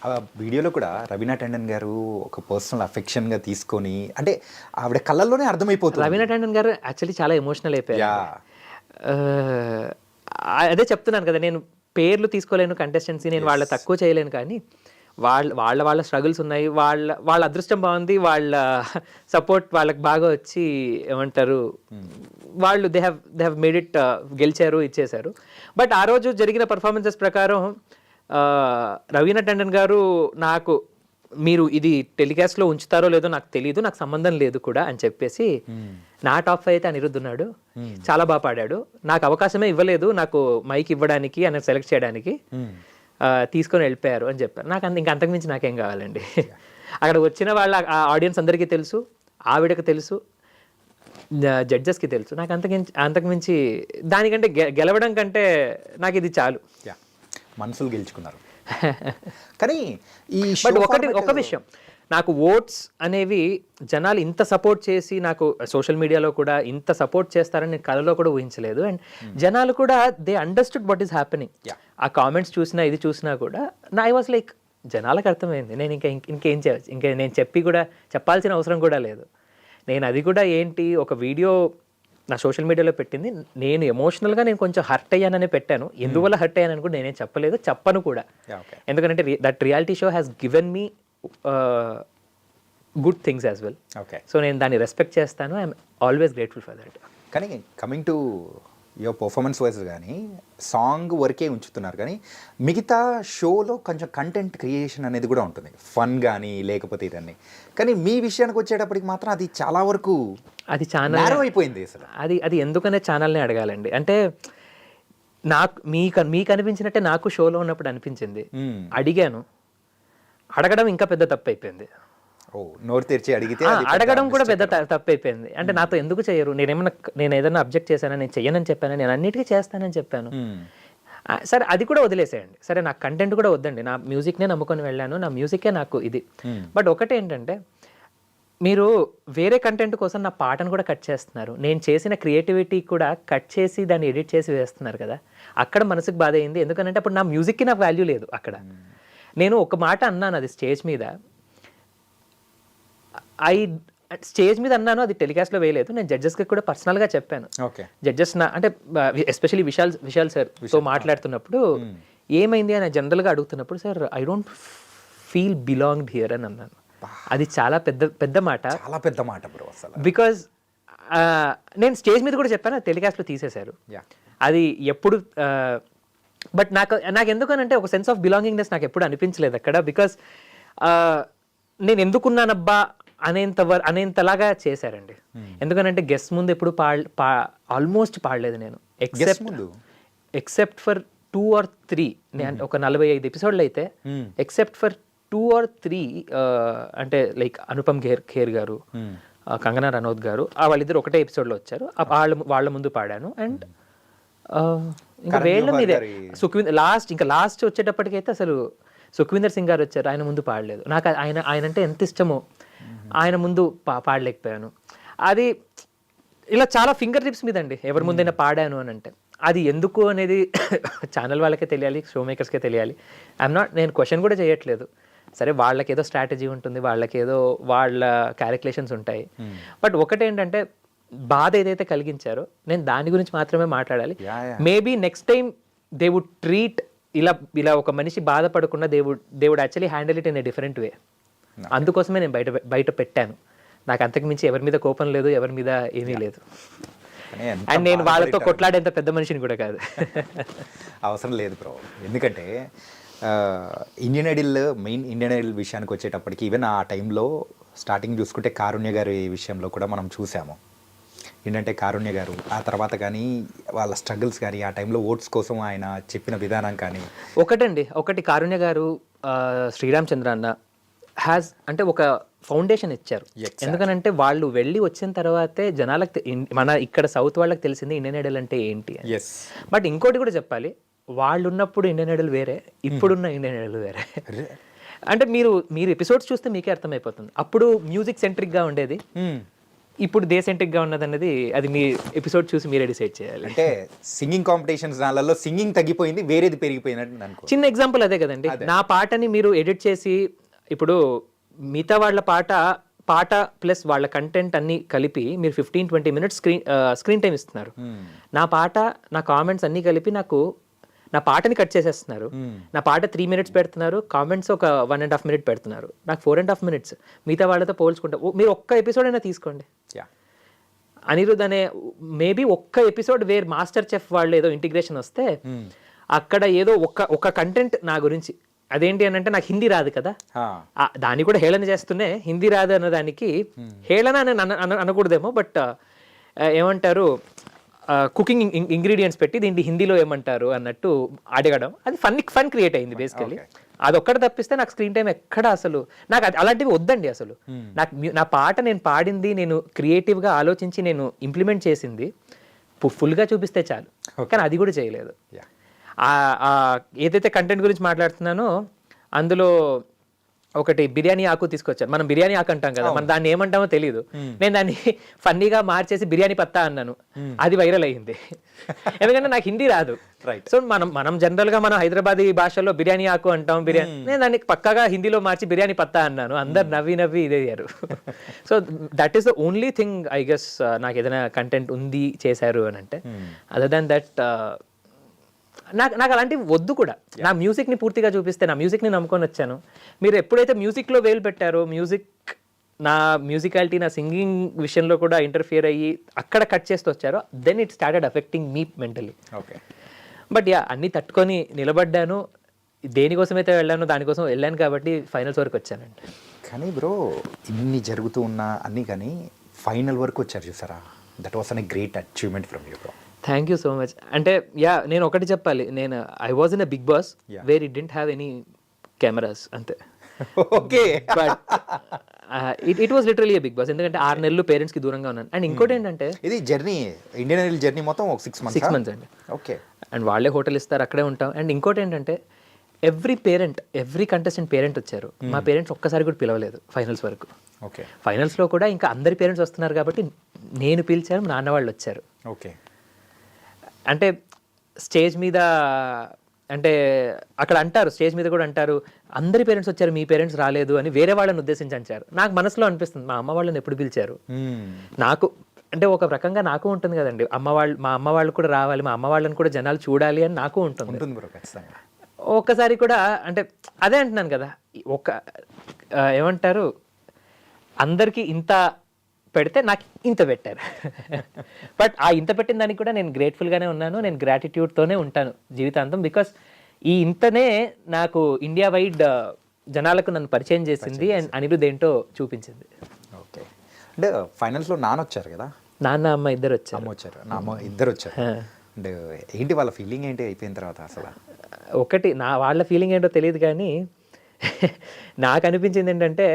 ఆ వీడియోలో కూడా రవీనా టండన్ గారు ఒక పర్సనల్ అఫెక్షన్గా తీసుకొని, అంటే ఆవిడ కళ్ళల్లోనే అర్థమైపోతుంది. రవీనా టండన్ గారు యాక్చువల్లీ చాలా ఎమోషనల్ అయిపోయారు. అదే చెప్తున్నాను కదా, నేను పేర్లు తీసుకోలేను కంటెస్టెన్సీ, నేను వాళ్ళ తక్కువ చేయలేను, కానీ వాళ్ళ స్ట్రగుల్స్ ఉన్నాయి. వాళ్ళ అదృష్టం బాగుంది, వాళ్ళ సపోర్ట్ వాళ్ళకి బాగా వచ్చి ఏమంటారు, వాళ్ళు దే హ్యావ్ మేడ్ ఇట్, గెలిచారు, ఇచ్చేశారు. బట్ ఆ రోజు జరిగిన పర్ఫార్మెన్సెస్ ప్రకారం రవీనా టండన్ గారు నాకు, మీరు ఇది టెలికాస్ట్లో ఉంచుతారో లేదో నాకు తెలియదు, నాకు సంబంధం లేదు కూడా అని చెప్పేసి, నా టాప్ 5 అయితే అనిరుద్ధ్ ఉన్నాడు, చాలా బాగా పాడాడు, నాకు అవకాశమే ఇవ్వలేదు నాకు మైక్ ఇవ్వడానికి అని సెలెక్ట్ చేయడానికి, తీసుకొని వెళ్ళిపోయారు అని చెప్పారు. నాకు ఇంకా అంతకుమించి నాకేం కావాలండి. అక్కడ వచ్చిన వాళ్ళ ఆడియన్స్ అందరికీ తెలుసు, ఆవిడకి తెలుసు, జడ్జెస్కి తెలుసు. నాకు అంతకుమించి దానికంటే గెలవడం కంటే నాకు ఇది చాలు. మనసులు గెలుచుకున్నారు. కానీ ఈ ఒక విషయం, నాకు ఓట్స్ అనేవి జనాలు ఇంత సపోర్ట్ చేసి, నాకు సోషల్ మీడియాలో కూడా ఇంత సపోర్ట్ చేస్తారని నేను కళలో కూడా ఊహించలేదు. అండ్ జనాలు కూడా they understood what is happening. ఆ కామెంట్స్ చూసినా ఇది చూసినా కూడా ఐ వాస్ లైక్, జనాలకు అర్థమైంది, నేను ఇంకేం చేయవచ్చు, ఇంకా నేను చెప్పాల్సిన అవసరం కూడా లేదు. నేను అది కూడా ఏంటి, ఒక వీడియో నా సోషల్ మీడియాలో పెట్టింది, నేను ఎమోషనల్గా నేను కొంచెం హర్ట్ అయ్యాననే పెట్టాను. ఎందువల్ల హర్ట్ అయ్యానని కూడా నేనేం చెప్పలేదు, చెప్పను కూడా. ఎందుకంటే that reality show has given me good things as well. So నేను దాన్ని రెస్పెక్ట్ చేస్తాను. I'm always grateful for that. కానీ coming to your performance wise కానీ సాంగ్ వరకే ఉంచుతున్నారు, కానీ మిగతా షోలో కొంచెం కంటెంట్ క్రియేషన్ అనేది కూడా ఉంటుంది, ఫన్ కానీ లేకపోతే ఇదన్నీ. కానీ మీ విషయానికి వచ్చేటప్పటికి మాత్రం అది చాలా వరకు అది ఛానల్ అయిపోయింది. అసలు అది ఎందుకనే ఛానల్ని అడగాలండి. అంటే నాకు మీకు అనిపించినట్టే నాకు షోలో ఉన్నప్పుడు అనిపించింది. అడిగాను, అడగడం ఇంకా పెద్ద తప్పు అయిపోయింది. నోరు తెరిచి అడిగితే అడగడం కూడా పెద్ద తప్పు అయిపోయింది. అంటే నాతో ఎందుకు చేయరు, నేను ఏదైనా అబ్జెక్ట్ చేశానా, నేను చెయ్యనని చెప్పాను, నేను అన్నిటికీ చేస్తానని చెప్పాను. సరే అది కూడా వదిలేసేయండి, సరే నాకు కంటెంట్ కూడా వద్దండి, నా మ్యూజిక్నే నమ్ముకొని వెళ్ళాను, నా మ్యూజికే నాకు ఇది. బట్ ఒకటి ఏంటంటే, మీరు వేరే కంటెంట్ కోసం నా పాటను కూడా కట్ చేస్తున్నారు, నేను చేసిన క్రియేటివిటీ కూడా కట్ చేసి దాన్ని ఎడిట్ చేసి వేస్తున్నారు కదా, అక్కడ మనసుకు బాధ అయింది. ఎందుకంటే అప్పుడు నా మ్యూజిక్కి నాకు వాల్యూ లేదు అక్కడ. నేను ఒక మాట అన్నాను, అది స్టేజ్ మీద అన్నాను, అది టెలికాస్ట్లో వేయలేదు. నేను జడ్జెస్కి కూడా పర్సనల్గా చెప్పాను. జడ్జెస్ అంటే ఎస్పెషల్లీ విశాల్ సార్తో మాట్లాడుతున్నప్పుడు ఏమైంది అని జనరల్గా అడుగుతున్నప్పుడు, sir I don't feel belonged here అని అన్నాను. అది చాలా పెద్ద మాట, చాలా పెద్ద మాట బ్రో అసలు. బికాజ్ నేను స్టేజ్ మీద కూడా చెప్పాను, అది టెలికాస్ట్లో తీసేశారు. అది ఎప్పుడు బట్ నాకు ఎందుకనంటే ఒక సెన్స్ ఆఫ్ బిలాంగింగ్నెస్ నాకు ఎప్పుడు అనిపించలేదు అక్కడ. బికాజ్ నేను ఎందుకున్నానబ్బా అనేంతలాగా చేశారండి. ఎందుకనంటే గెస్ట్ ముందు ఎప్పుడు ఆల్మోస్ట్ పాడలేదు నేను, ఎక్సెప్ట్ ఫర్ 2 or 3. నేను ఒక 45 ఎపిసోడ్లు అయితే ఎక్సెప్ట్ ఫర్ or 3 అంటే లైక్ అనుపమ్ ఖేర్ గారు, కంగనా రనౌత్ గారు, వాళ్ళిద్దరు ఒకటే ఎపిసోడ్లో వచ్చారు. వాళ్ళ ముందు పాడాను. అండ్ ఇంకా వేళ్ళ మీదే లాస్ట్ వచ్చేటప్పటికైతే అసలు సుఖ్వీందర్ సింగ్ గారు వచ్చారు, ఆయన ముందు పాడలేదు. నాకు ఆయన అంటే ఎంత ఇష్టమో, ఆయన ముందు పాడలేకపోయాను. అది ఇలా చాలా ఫింగర్ టిప్స్ మీద అండి ఎవరి ముందైనా పాడాను అని అంటే. అది ఎందుకు అనేది ఛానల్ వాళ్ళకే తెలియాలి, షో మేకర్స్కే తెలియాలి. నేను క్వశ్చన్ కూడా చేయట్లేదు. సరే, వాళ్ళకి ఏదో స్ట్రాటజీ ఉంటుంది, వాళ్ళకి ఏదో వాళ్ళ క్యాలిక్యులేషన్స్ ఉంటాయి. బట్ ఒకటేంటంటే బాధ ఏదైతే కలిగించారో నేను దాని గురించి మాత్రమే మాట్లాడాలి. Maybe next time they would treat ఇలా ఒక మనిషి బాధపడకుండా they would actually handle it in a different way. అందుకోసమే నేను బయట పెట్టాను. నాకు అంతకు మించి ఎవరి మీద కోపం లేదు, ఎవరి మీద ఏమీ లేదు. అండ్ నేను వాళ్ళతో కొట్లాడేంత పెద్ద మనిషిని కూడా కాదు. అవసరం లేదు బ్రో. ఎందుకంటే ఇండియన్ ఐడల్ విషయానికి వచ్చేటప్పటికి ఈవెన్ ఆ టైంలో స్టార్టింగ్ చూసుకుంటే కారుణ్య గారి విషయంలో కూడా మనం చూసాము. ఏంటంటే కారుణ్య గారు ఆ తర్వాత కానీ వాళ్ళ స్ట్రగుల్స్ కానీ ఆ టైంలో ఓట్స్ కోసం ఆయన చెప్పిన విధానం కానీ ఒకటి కారుణ్య గారు శ్రీరామ్ చంద్ర అన్న అంటే ఒక ఫౌండేషన్ ఇచ్చారు. ఎందుకనంటే వాళ్ళు వెళ్ళి వచ్చిన తర్వాతే జనాలకు మన ఇక్కడ సౌత్ వాళ్ళకి తెలిసింది ఇండియన్ ఐడల్ అంటే ఏంటి. బట్ ఇంకోటి కూడా చెప్పాలి, వాళ్ళు ఉన్నప్పుడు ఇండియన్ ఐడల్ వేరే, ఇప్పుడున్న ఇండియన్ ఐడల్ వేరే. అంటే మీరు ఎపిసోడ్స్ చూస్తే మీకే అర్థమైపోతుంది. అప్పుడు మ్యూజిక్ సెంట్రిక్గా ఉండేది, ఇప్పుడు డే సెంట్రిక్గా ఉన్నది అన్నది అది మీ ఎపిసోడ్ చూసి మీరే డిసైడ్ చేయాలి. అంటే సింగింగ్ కాంపిటీషన్స్ దానిలో సింగింగ్ తగ్గిపోయింది, వేరేది పెరిగిపోయినట్టు అనుకో. చిన్న ఎగ్జాంపుల్ అదే కదండి. నా పాటని మీరు ఎడిట్ చేసి ఇప్పుడు మిగతా వాళ్ళ పాట ప్లస్ వాళ్ళ కంటెంట్ అన్ని కలిపి మీరు 15-20 మినిట్స్ స్క్రీన్ టైం ఇస్తున్నారు. నా పాట, నా కామెంట్స్ అన్ని కలిపి నా పాటని కట్ చేసేస్తున్నారు. నా పాట 3 మినిట్స్ పెడుతున్నారు, కామెంట్స్ ఒక 1.5 మినిట్ పెడుతున్నారు. నాకు 4.5 మినిట్స్. మిగతా వాళ్ళతో పోల్చుకుంటే మీరు ఒక్క ఎపిసోడ్ అయినా తీసుకోండి. అనిరుద్ అనే మేబీ ఒక్క ఎపిసోడ్ వేర్ మాస్టర్ చెఫ్ వాళ్ళు ఏదో ఇంటిగ్రేషన్ వస్తే అక్కడ ఏదో ఒక కంటెంట్ నా గురించి, అదేంటి అని అంటే నాకు హిందీ రాదు కదా, దాన్ని కూడా హేళన చేస్తూనే హిందీ రాదు అన్న దానికి హేళన అని అనకూడదేమో, బట్ ఏమంటారు కుకింగ్ ఇంగ్రీడియంట్స్ పెట్టి దీంట్లో హిందీలో ఏమంటారు అన్నట్టు అడగడం, అది ఫన్ క్రియేట్ అయింది బేసికలీ. అది ఒక్కటి తప్పిస్తే నాకు స్క్రీన్ టైం ఎక్కడ అసలు నాకు అలాంటివి వద్దండి. అసలు నా పాట నేను పాడింది, నేను క్రియేటివ్గా ఆలోచించి నేను ఇంప్లిమెంట్ చేసింది ఫుల్గా చూపిస్తే చాలు. కానీ అది కూడా చేయలేదు. ఏదైతే కంటెంట్ గురించి మాట్లాడుతున్నానో అందులో ఒకటి బిర్యానీ ఆకు తీసుకొచ్చాను. మనం బిర్యానీ ఆకు అంటాం కదా, మనం దాన్ని ఏమంటామో తెలియదు. నేను దాన్ని ఫన్నీగా మార్చేసి బిర్యానీ పత్తా అన్నాను, అది వైరల్ అయ్యింది. ఎందుకంటే నాకు హిందీ రాదు. సో మనం జనరల్ గా మనం హైదరాబాదీ భాషలో బిర్యానీ ఆకు అంటాం, బిర్యానీ. నేను దాన్ని పక్కాగా హిందీలో మార్చి బిర్యానీ పత్తా అన్నాను. అందరు నవ్వి ఇదయ్యారు. So that is the only thing I guess నాకు ఏదైనా కంటెంట్ ఉంది చేశారు అని అంటే. అదర్ దాన్ దట్ నాకు అలాంటివి వద్దు కూడా. నా మ్యూజిక్ని పూర్తిగా చూపిస్తే, నా మ్యూజిక్ని నమ్ముకొని వచ్చాను. మీరు ఎప్పుడైతే మ్యూజిక్లో వేలు పెట్టారో, నా మ్యూజికాలిటీ, నా సింగింగ్ విషయంలో కూడా ఇంటర్ఫియర్ అయ్యి అక్కడ కట్ చేస్తూ వచ్చారో, then it started affecting me mentally. But అన్నీ తట్టుకొని నిలబడ్డాను. దేనికోసమైతే వెళ్ళానో దానికోసం వెళ్ళాను కాబట్టి ఫైనల్స్ వరకు వచ్చానండి. కానీ బ్రో, ఇన్ని జరుగుతూ ఉన్నా అన్నీ కానీ ఫైనల్ వరకు వచ్చారు చూసారా, that was an great achievement from you bro. Thank you so much. అంటే నేను ఒకటి చెప్పాలి, I was in a Bigg Boss where it didn't have any cameras అంతే. Okay, but it was literally a Bigg Boss. ఎందుకంటే 6 నెలలు parents కి దూరంగా ఉన్నాను. అండ్ ఇంకోటి ఏంటంటే ఇది ఇండియన్ ఐడల్ జర్నీ మొత్తం ఒక 6 మంత్స్ అండి. ఓకే. అండ్ వాళ్ళే హోటల్ ఇస్తారు, అక్కడే ఉంటాం. అండ్ ఇంకోటి ఏంటంటే ఎవ్రీ కంటెస్టెంట్ పేరెంట్ వచ్చారు. మా పేరెంట్స్ ఒక్కసారి కూడా పిలవలేదు ఫైనల్స్ వరకు. ఓకే. ఫైనల్స్లో కూడా ఇంకా అందరి పేరెంట్స్ వస్తున్నారు కాబట్టి నేను పిలిచాను, నాన్న వాళ్ళు వచ్చారు. ఓకే. అంటే స్టేజ్ మీద అంటే అక్కడ అంటారు, స్టేజ్ మీద కూడా అంటారు, అందరి పేరెంట్స్ వచ్చారు, మీ పేరెంట్స్ రాలేదు అని వేరే వాళ్ళని ఉద్దేశించి అంటారు. నాకు మనసులో అనిపిస్తుంది, మా అమ్మ వాళ్ళని ఎప్పుడు పిలిచారు. నాకు అంటే ఒక రకంగా నాకు ఉంటుంది కదండి, మా అమ్మ వాళ్ళు కూడా రావాలి, మా అమ్మ వాళ్ళని కూడా జనాలు చూడాలి అని నాకు ఉంటుంది. ఒక్కసారి కూడా అంటే అదే అంటున్నాను కదా, ఏమంటారు, అందరికీ ఇంత పెడితే నాకు ఇంత పెట్టారు. బట్ ఇంత పెట్టిన దానికి కూడా నేను గ్రేట్ఫుల్గానే ఉన్నాను, నేను గ్రాటిట్యూడ్తోనే ఉంటాను జీవితాంతం. బికాస్ ఈ ఇంతనే నాకు ఇండియా వైడ్ జనాలకు నన్ను పరిచయం చేసింది అండ్ అనిరుద్ ఏంటో చూపించింది. ఓకే. అంటే ఫైనల్స్లో నాన్న వచ్చారు కదా, నాన్న అమ్మ ఇద్దరు వచ్చారు. అమ్మ ఇద్దరు వచ్చారు. అంటే ఏంటి వాళ్ళ ఫీలింగ్ ఏంటి అయిపోయిన తర్వాత? అసలు ఒకటి వాళ్ళ ఫీలింగ్ ఏంటో తెలియదు కానీ నాకు అనిపించింది ఏంటంటే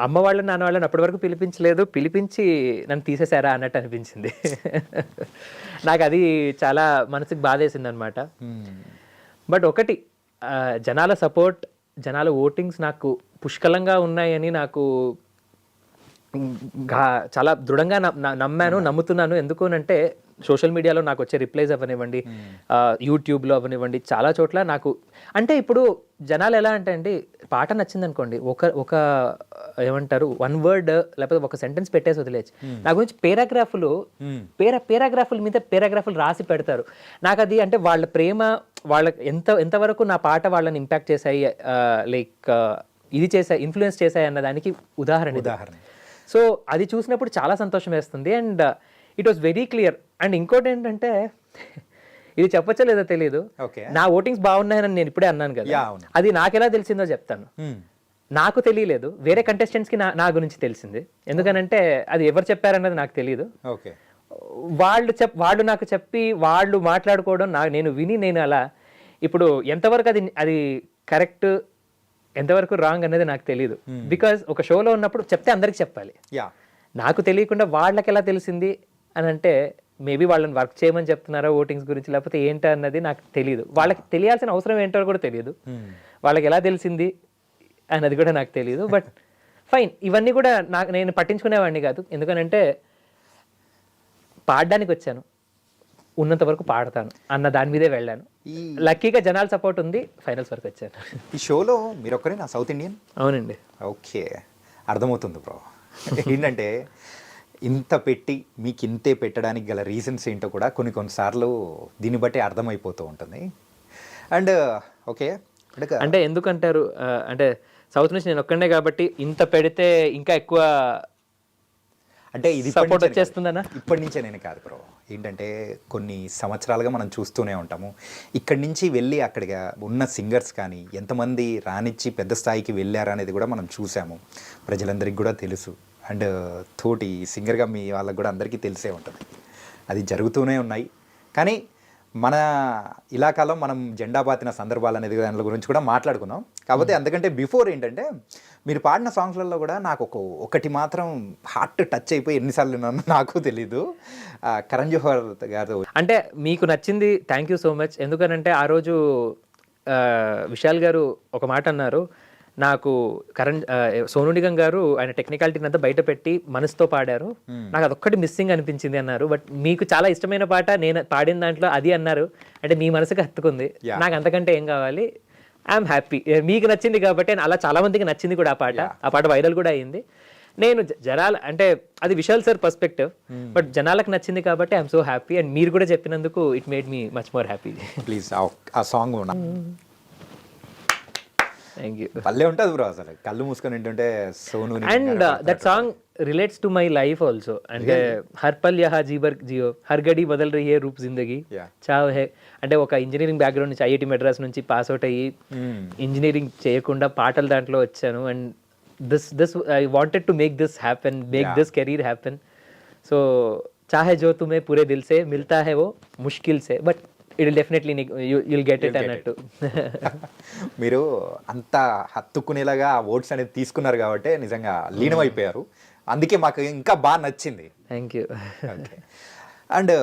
అమ్మ వాళ్ళని నాన్న వాళ్ళని అప్పటి వరకు పిలిపించలేదు, పిలిపించి నన్ను తీసేశారా అన్నట్టు అనిపించింది. నాకు అది చాలా మనసుకు బాధేసింది అనమాట. బట్ ఒకటి, జనాల సపోర్ట్, జనాల ఓటింగ్స్ నాకు పుష్కలంగా ఉన్నాయని నాకు చాలా దృఢంగా నమ్మాను, నమ్ముతున్నాను. ఎందుకు అంటే సోషల్ మీడియాలో నాకు వచ్చే రిప్లైస్ అవ్వనివ్వండి, యూట్యూబ్లో అవ్వనివ్వండి, చాలా చోట్ల నాకు అంటే ఇప్పుడు జనాలు ఎలా అంటే అండి, పాట నచ్చింది అనుకోండి, ఒక ఏమంటారు వన్ వర్డ్ లేకపోతే ఒక సెంటెన్స్ పెట్టేసి వదిలేచ్చు. నా గురించి పేరాగ్రాఫుల మీద పేరాగ్రాఫులు రాసి పెడతారు. నాకు అది అంటే వాళ్ళ ప్రేమ, వాళ్ళ ఎంతవరకు నా పాట వాళ్ళని ఇంపాక్ట్ చేశాయి, లైక్ ఇది చేశాయి, ఇన్ఫ్లుయెన్స్ చేశాయి అన్న దానికి ఉదాహరణ. సో అది చూసినప్పుడు చాలా సంతోషం వేస్తుంది. And it was very clear. And ఇంకోటి ఏంటంటే, ఇది చెప్పచ్చో లేదో తెలియదు, నా ఓటింగ్స్ బాగున్నాయని నేను ఇప్పుడే అన్నాను కదా, అది నాకెలా తెలిసిందో చెప్తాను. నాకు తెలియలేదు, వేరే కంటెస్టెంట్స్కి నా గురించి తెలిసింది. ఎందుకనంటే అది ఎవరు చెప్పారన్నది నాకు తెలియదు. వాళ్ళు నాకు చెప్పి వాళ్ళు మాట్లాడుకోవడం నేను విని, నేను అలా ఇప్పుడు ఎంతవరకు అది కరెక్ట్, ఎంతవరకు రాంగ్ అనేది నాకు తెలియదు. బికాజ్ ఒక షోలో ఉన్నప్పుడు చెప్తే అందరికి చెప్పాలి. నాకు తెలియకుండా వాళ్ళకి ఎలా తెలిసింది అని అంటే, మేబీ వాళ్ళని వర్క్ చేయమని చెప్తున్నారా ఓటింగ్స్ గురించి, లేకపోతే ఏంటో అన్నది నాకు తెలియదు. వాళ్ళకి తెలియాల్సిన అవసరం ఏంటో కూడా తెలియదు. వాళ్ళకి ఎలా తెలిసింది అన్నది కూడా నాకు తెలియదు. బట్ ఫైన్, ఇవన్నీ కూడా నేను పట్టించుకునేవాడిని కాదు. ఎందుకనంటే పాడడానికి వచ్చాను, ఉన్నంత వరకు పాడతాను అన్న దాని మీదే వెళ్ళాను. లక్కీగా జనాల సపోర్ట్ ఉంది, ఫైనల్స్ వరకు వచ్చాను. ఈ షోలో మీరు ఒక్కరే నా సౌత్ ఇండియన్? అవునండి. ఓకే, అర్థమవుతుంది బ్రో. ఏంటంటే ఇంత పెట్టి మీకు ఇంతే పెట్టడానికి గల రీజన్స్ ఏంటో కూడా కొన్నిసార్లు దీన్ని బట్టి అర్థమైపోతూ ఉంటుంది. అండ్ ఓకే, అంటే ఎందుకంటారు అంటే సౌత్ నుంచి నేను ఒక్కడే కాబట్టి ఇంత పెడితే ఇంకా ఎక్కువ అంటే ఇది సపోర్ట్ వచ్చేస్తుందన్నా? ఇప్పటి నుంచే నేను కాదు బ్రో. ఏంటంటే కొన్ని సంవత్సరాలుగా మనం చూస్తూనే ఉంటాము. ఇక్కడి నుంచి వెళ్ళి అక్కడికి ఉన్న సింగర్స్ కానీ ఎంతమంది రానిచ్చి పెద్ద స్థాయికి వెళ్ళారు అనేది కూడా మనం చూసాము. ప్రజలందరికీ కూడా తెలుసు. అండ్ తోటి సింగర్గా మీ వాళ్ళకి కూడా అందరికీ తెలిసే ఉంటుంది. అది జరుగుతూనే ఉన్నాయి. కానీ మన ఇలాకాలో మనం జెండా పాతిన సందర్భాలు అనేది దాని గురించి కూడా మాట్లాడుకున్నాం. కాకపోతే అందుకంటే బిఫోర్ ఏంటంటే, మీరు పాడిన సాంగ్స్లలో కూడా నాకు ఒకటి మాత్రం హార్ట్ టచ్ అయిపోయి ఎన్నిసార్లు విన్నానో నాకు తెలీదు. కరణ్ జోహర్ గారు అంటే మీకు నచ్చింది. Thank you so much. ఎందుకనంటే ఆ రోజు విశాల్ గారు ఒక మాట అన్నారు, నాకు సోను నిగమ్ గారు ఆయన టెక్నికాలిటీని అంతా బయట పెట్టి మనసుతో పాడారు, నాకు అదొక్కటి మిస్సింగ్ అనిపించింది అన్నారు. బట్ మీకు చాలా ఇష్టమైన పాట నేను పాడిన దాంట్లో అది అన్నారు, అంటే మీ మనసుకి హత్తుకుంది. నాకు అంతకంటే ఏం కావాలి? I'm happy. మీకు నచ్చింది కాబట్టి, అలా చాలా మందికి నచ్చింది కూడా ఆ పాట వైరల్ కూడా అయ్యింది. నేను జనాల అంటే అది విశాల్ సార్ పర్స్పెక్టివ్, బట్ జనాలకు నచ్చింది కాబట్టి ఐఎమ్ సో హ్యాపీ. అండ్ మీరు కూడా చెప్పినందుకు it made me much more happy. Please ఆ సాంగ్ థ్యాంక్ యూ. పల్లె ఉంటుంది బ్రో, అసలు కళ్ళు మూసుకొని వింటుంటే Sonu. And that song relates to my life also. అంటే హర్ పల్ యహా జీబర్ జియో, హర్ గడి బదల్ రహీ హే రూప్ జిందగీ చావ్ హే. అంటే ఒక ఇంజనీరింగ్ బ్యాక్గ్రౌండ్ నుంచి ఐఐటి మెడ్రాస్ నుంచి పాస్ అవుట్ అయ్యి ఇంజనీరింగ్ చేయకుండా పాటల దాంట్లో వచ్చాను. And this I wanted to make this happen, this career happen. So चाहे जो तुम्हें पूरे दिल से मिलता है वो मुश्किल से, but it will definitely you'll get it అన్నట్టు. మీరు అంత హత్తుకునేలాగా ఆ ఓట్స్ అనేది తీసుకున్నారు కాబట్టి నిజంగా లీనమైపోయారు. అందుకే మాకు ఇంకా బాగా నచ్చింది. Thank you. అండ్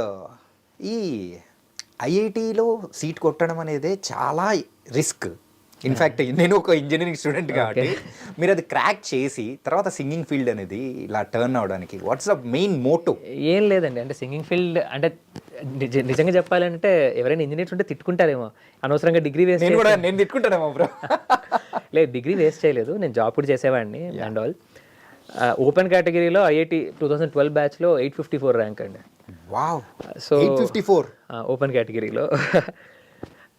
ఈ ఐఐటిలో సీట్ కొట్టడం అనేది చాలా రిస్క్. ఇన్ఫ్యాక్ట్ నేను ఒక ఇంజనీరింగ్ స్టూడెంట్ కాబట్టి మీరు అది క్రాక్ చేసి తర్వాత సింగింగ్ ఫీల్డ్ అనేది ఇలా టర్న్ అవడానికి వాట్స్ ద మెయిన్ మోటో? ఏం లేదండి, అంటే సింగింగ్ ఫీల్డ్ అంటే నిజంగా చెప్పాలంటే ఎవరైనా ఇంజనీర్స్ ఉంటే తిట్టుకుంటారేమో, అనవసరంగా డిగ్రీ వేస్ట్. నేను తిట్టుకుంటానేమో బ్రో. లేదు, డిగ్రీ వేస్ట్ చేయలేదు, నేను జాబ్ కూడా చేసేవాడిని అండ్ ఆల్. ఓపెన్ కేటగిరీలో ఐఐటి 2012 బ్యాచ్లో 854 ర్యాంక్ అండి. వావ్. సో 854 ఓపెన్ కేటగిరీలో.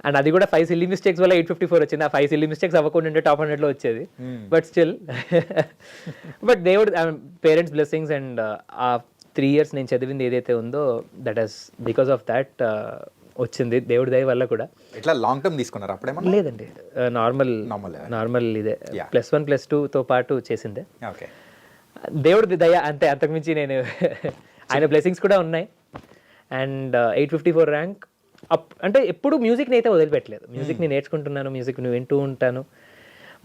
అండ్ అది కూడా 5 సిల్లీ మిస్టేక్స్ వల్ల 854 వచ్చింది. ఆ 5 సిల్లీ మిస్టేక్స్ అవ్వకుండా టాప్ 100లో వచ్చేది. బట్ స్టిల్, బట్ దేవుడు పేరెంట్స్ బ్లెస్సింగ్స్ అండ్ ఆ 3 years నేను చదివింది ఏదైతే ఉందో that is because of that వచ్చింది, దేవుడి దయ వల్ల కూడా. ఇట్లా లాంగ్ టర్మ్ తీసుకున్నారు అప్పుడేమన్నా? లేదండి, నార్మల్ ఇదే +1 +2తో పాటు చేసిందే. ఓకే, దేవుడి దయ అంతే, అంతకుమించి నేను ఆయన బ్లెస్సింగ్స్ కూడా ఉన్నాయి. అండ్ 854 ర్యాంక్ అంటే ఎప్పుడు మ్యూజిక్ని అయితే వదిలిపెట్టలేదు. మ్యూజిక్ని నేర్చుకుంటున్నాను, మ్యూజిక్ని వింటూ ఉంటాను.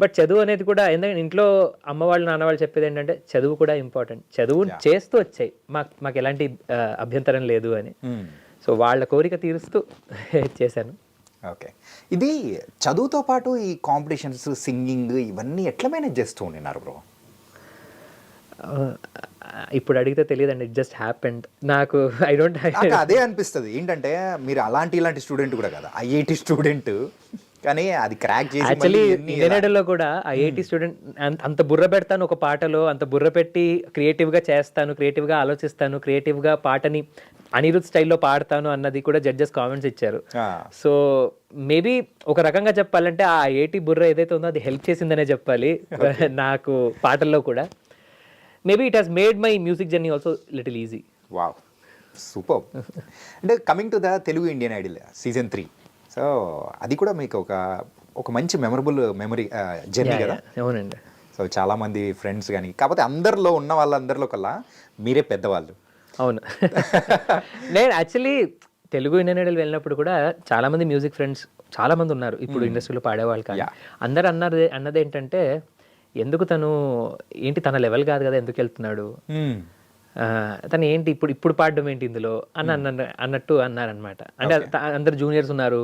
బట్ చదువు అనేది కూడా ఎందుకంటే ఇంట్లో అమ్మ వాళ్ళు నాన్న వాళ్ళు చెప్పేది ఏంటంటే చదువు కూడా ఇంపార్టెంట్, చదువు చేస్తూ వచ్చాయి, మాకు ఎలాంటి అభ్యంతరం లేదు అని. సో వాళ్ళ కోరిక తీరుస్తూ చేశాను. ఓకే, ఇది చదువుతో పాటు ఈ కాంపిటీషన్స్, సింగింగ్ ఇవన్నీ ఎట్లా మేనేజ్ చేస్తూ ఉన్నారు బ్రో? ఇప్పుడు అడిగితే తెలియదండి, ఇట్ జస్ట్ హ్యాపెండ్. నాకు ఐ డోంట్ అదే అనిపిస్తుంది ఏంటంటే మీరు ఇలాంటి స్టూడెంట్ కూడా కదా, ఐఐటి స్టూడెంట్, కానీ అది క్రాక్ చేసి యాక్చువల్లీ ఇండియన్ కూడా ఐఐటి స్టూడెంట్ అంత బుర్ర పెడతాను ఒక పాటలో, అంత బుర్ర పెట్టి క్రియేటివ్గా చేస్తాను, క్రియేటివ్గా ఆలోచిస్తాను, క్రియేటివ్గా పాటని అనిరుద్ స్టైల్లో పాడతాను అన్నది కూడా జడ్జెస్ కామెంట్స్ ఇచ్చారు. సో మేబీ ఒక రకంగా చెప్పాలంటే ఆ ఐఐటి బుర్ర ఏదైతే ఉందో అది హెల్ప్ చేసిందనే చెప్పాలి నాకు పాటల్లో కూడా. Maybe it has made my music journey also little easy. Wow, super. అంటే coming to the Telugu Indian Idol season 3, so అది కూడా మీకు ఒక మంచి మెమరబుల్ మెమరీ జర్నీ కదా? అవునండి. సో చాలామంది ఫ్రెండ్స్ కానీ, కాకపోతే అందరిలో ఉన్న వాళ్ళందరిలో కల్లా మీరే పెద్దవాళ్ళు. అవును. నేను యాక్చువల్లీ తెలుగు ఇండియన్ ఐడల్ వెళ్ళినప్పుడు కూడా చాలామంది మ్యూజిక్ ఫ్రెండ్స్ చాలామంది ఉన్నారు ఇప్పుడు ఇండస్ట్రీలో పాడేవాళ్ళు. కానీ అందరు అన్నది ఏంటంటే ఎందుకు తను ఏంటి తన లెవెల్ కాదు కదా ఎందుకు వెళ్తున్నాడు, తను ఏంటి ఇప్పుడు పాడడం ఏంటి ఇందులో అన్నట్టు అన్నారనమాట. అంటే అందరు జూనియర్స్ ఉన్నారు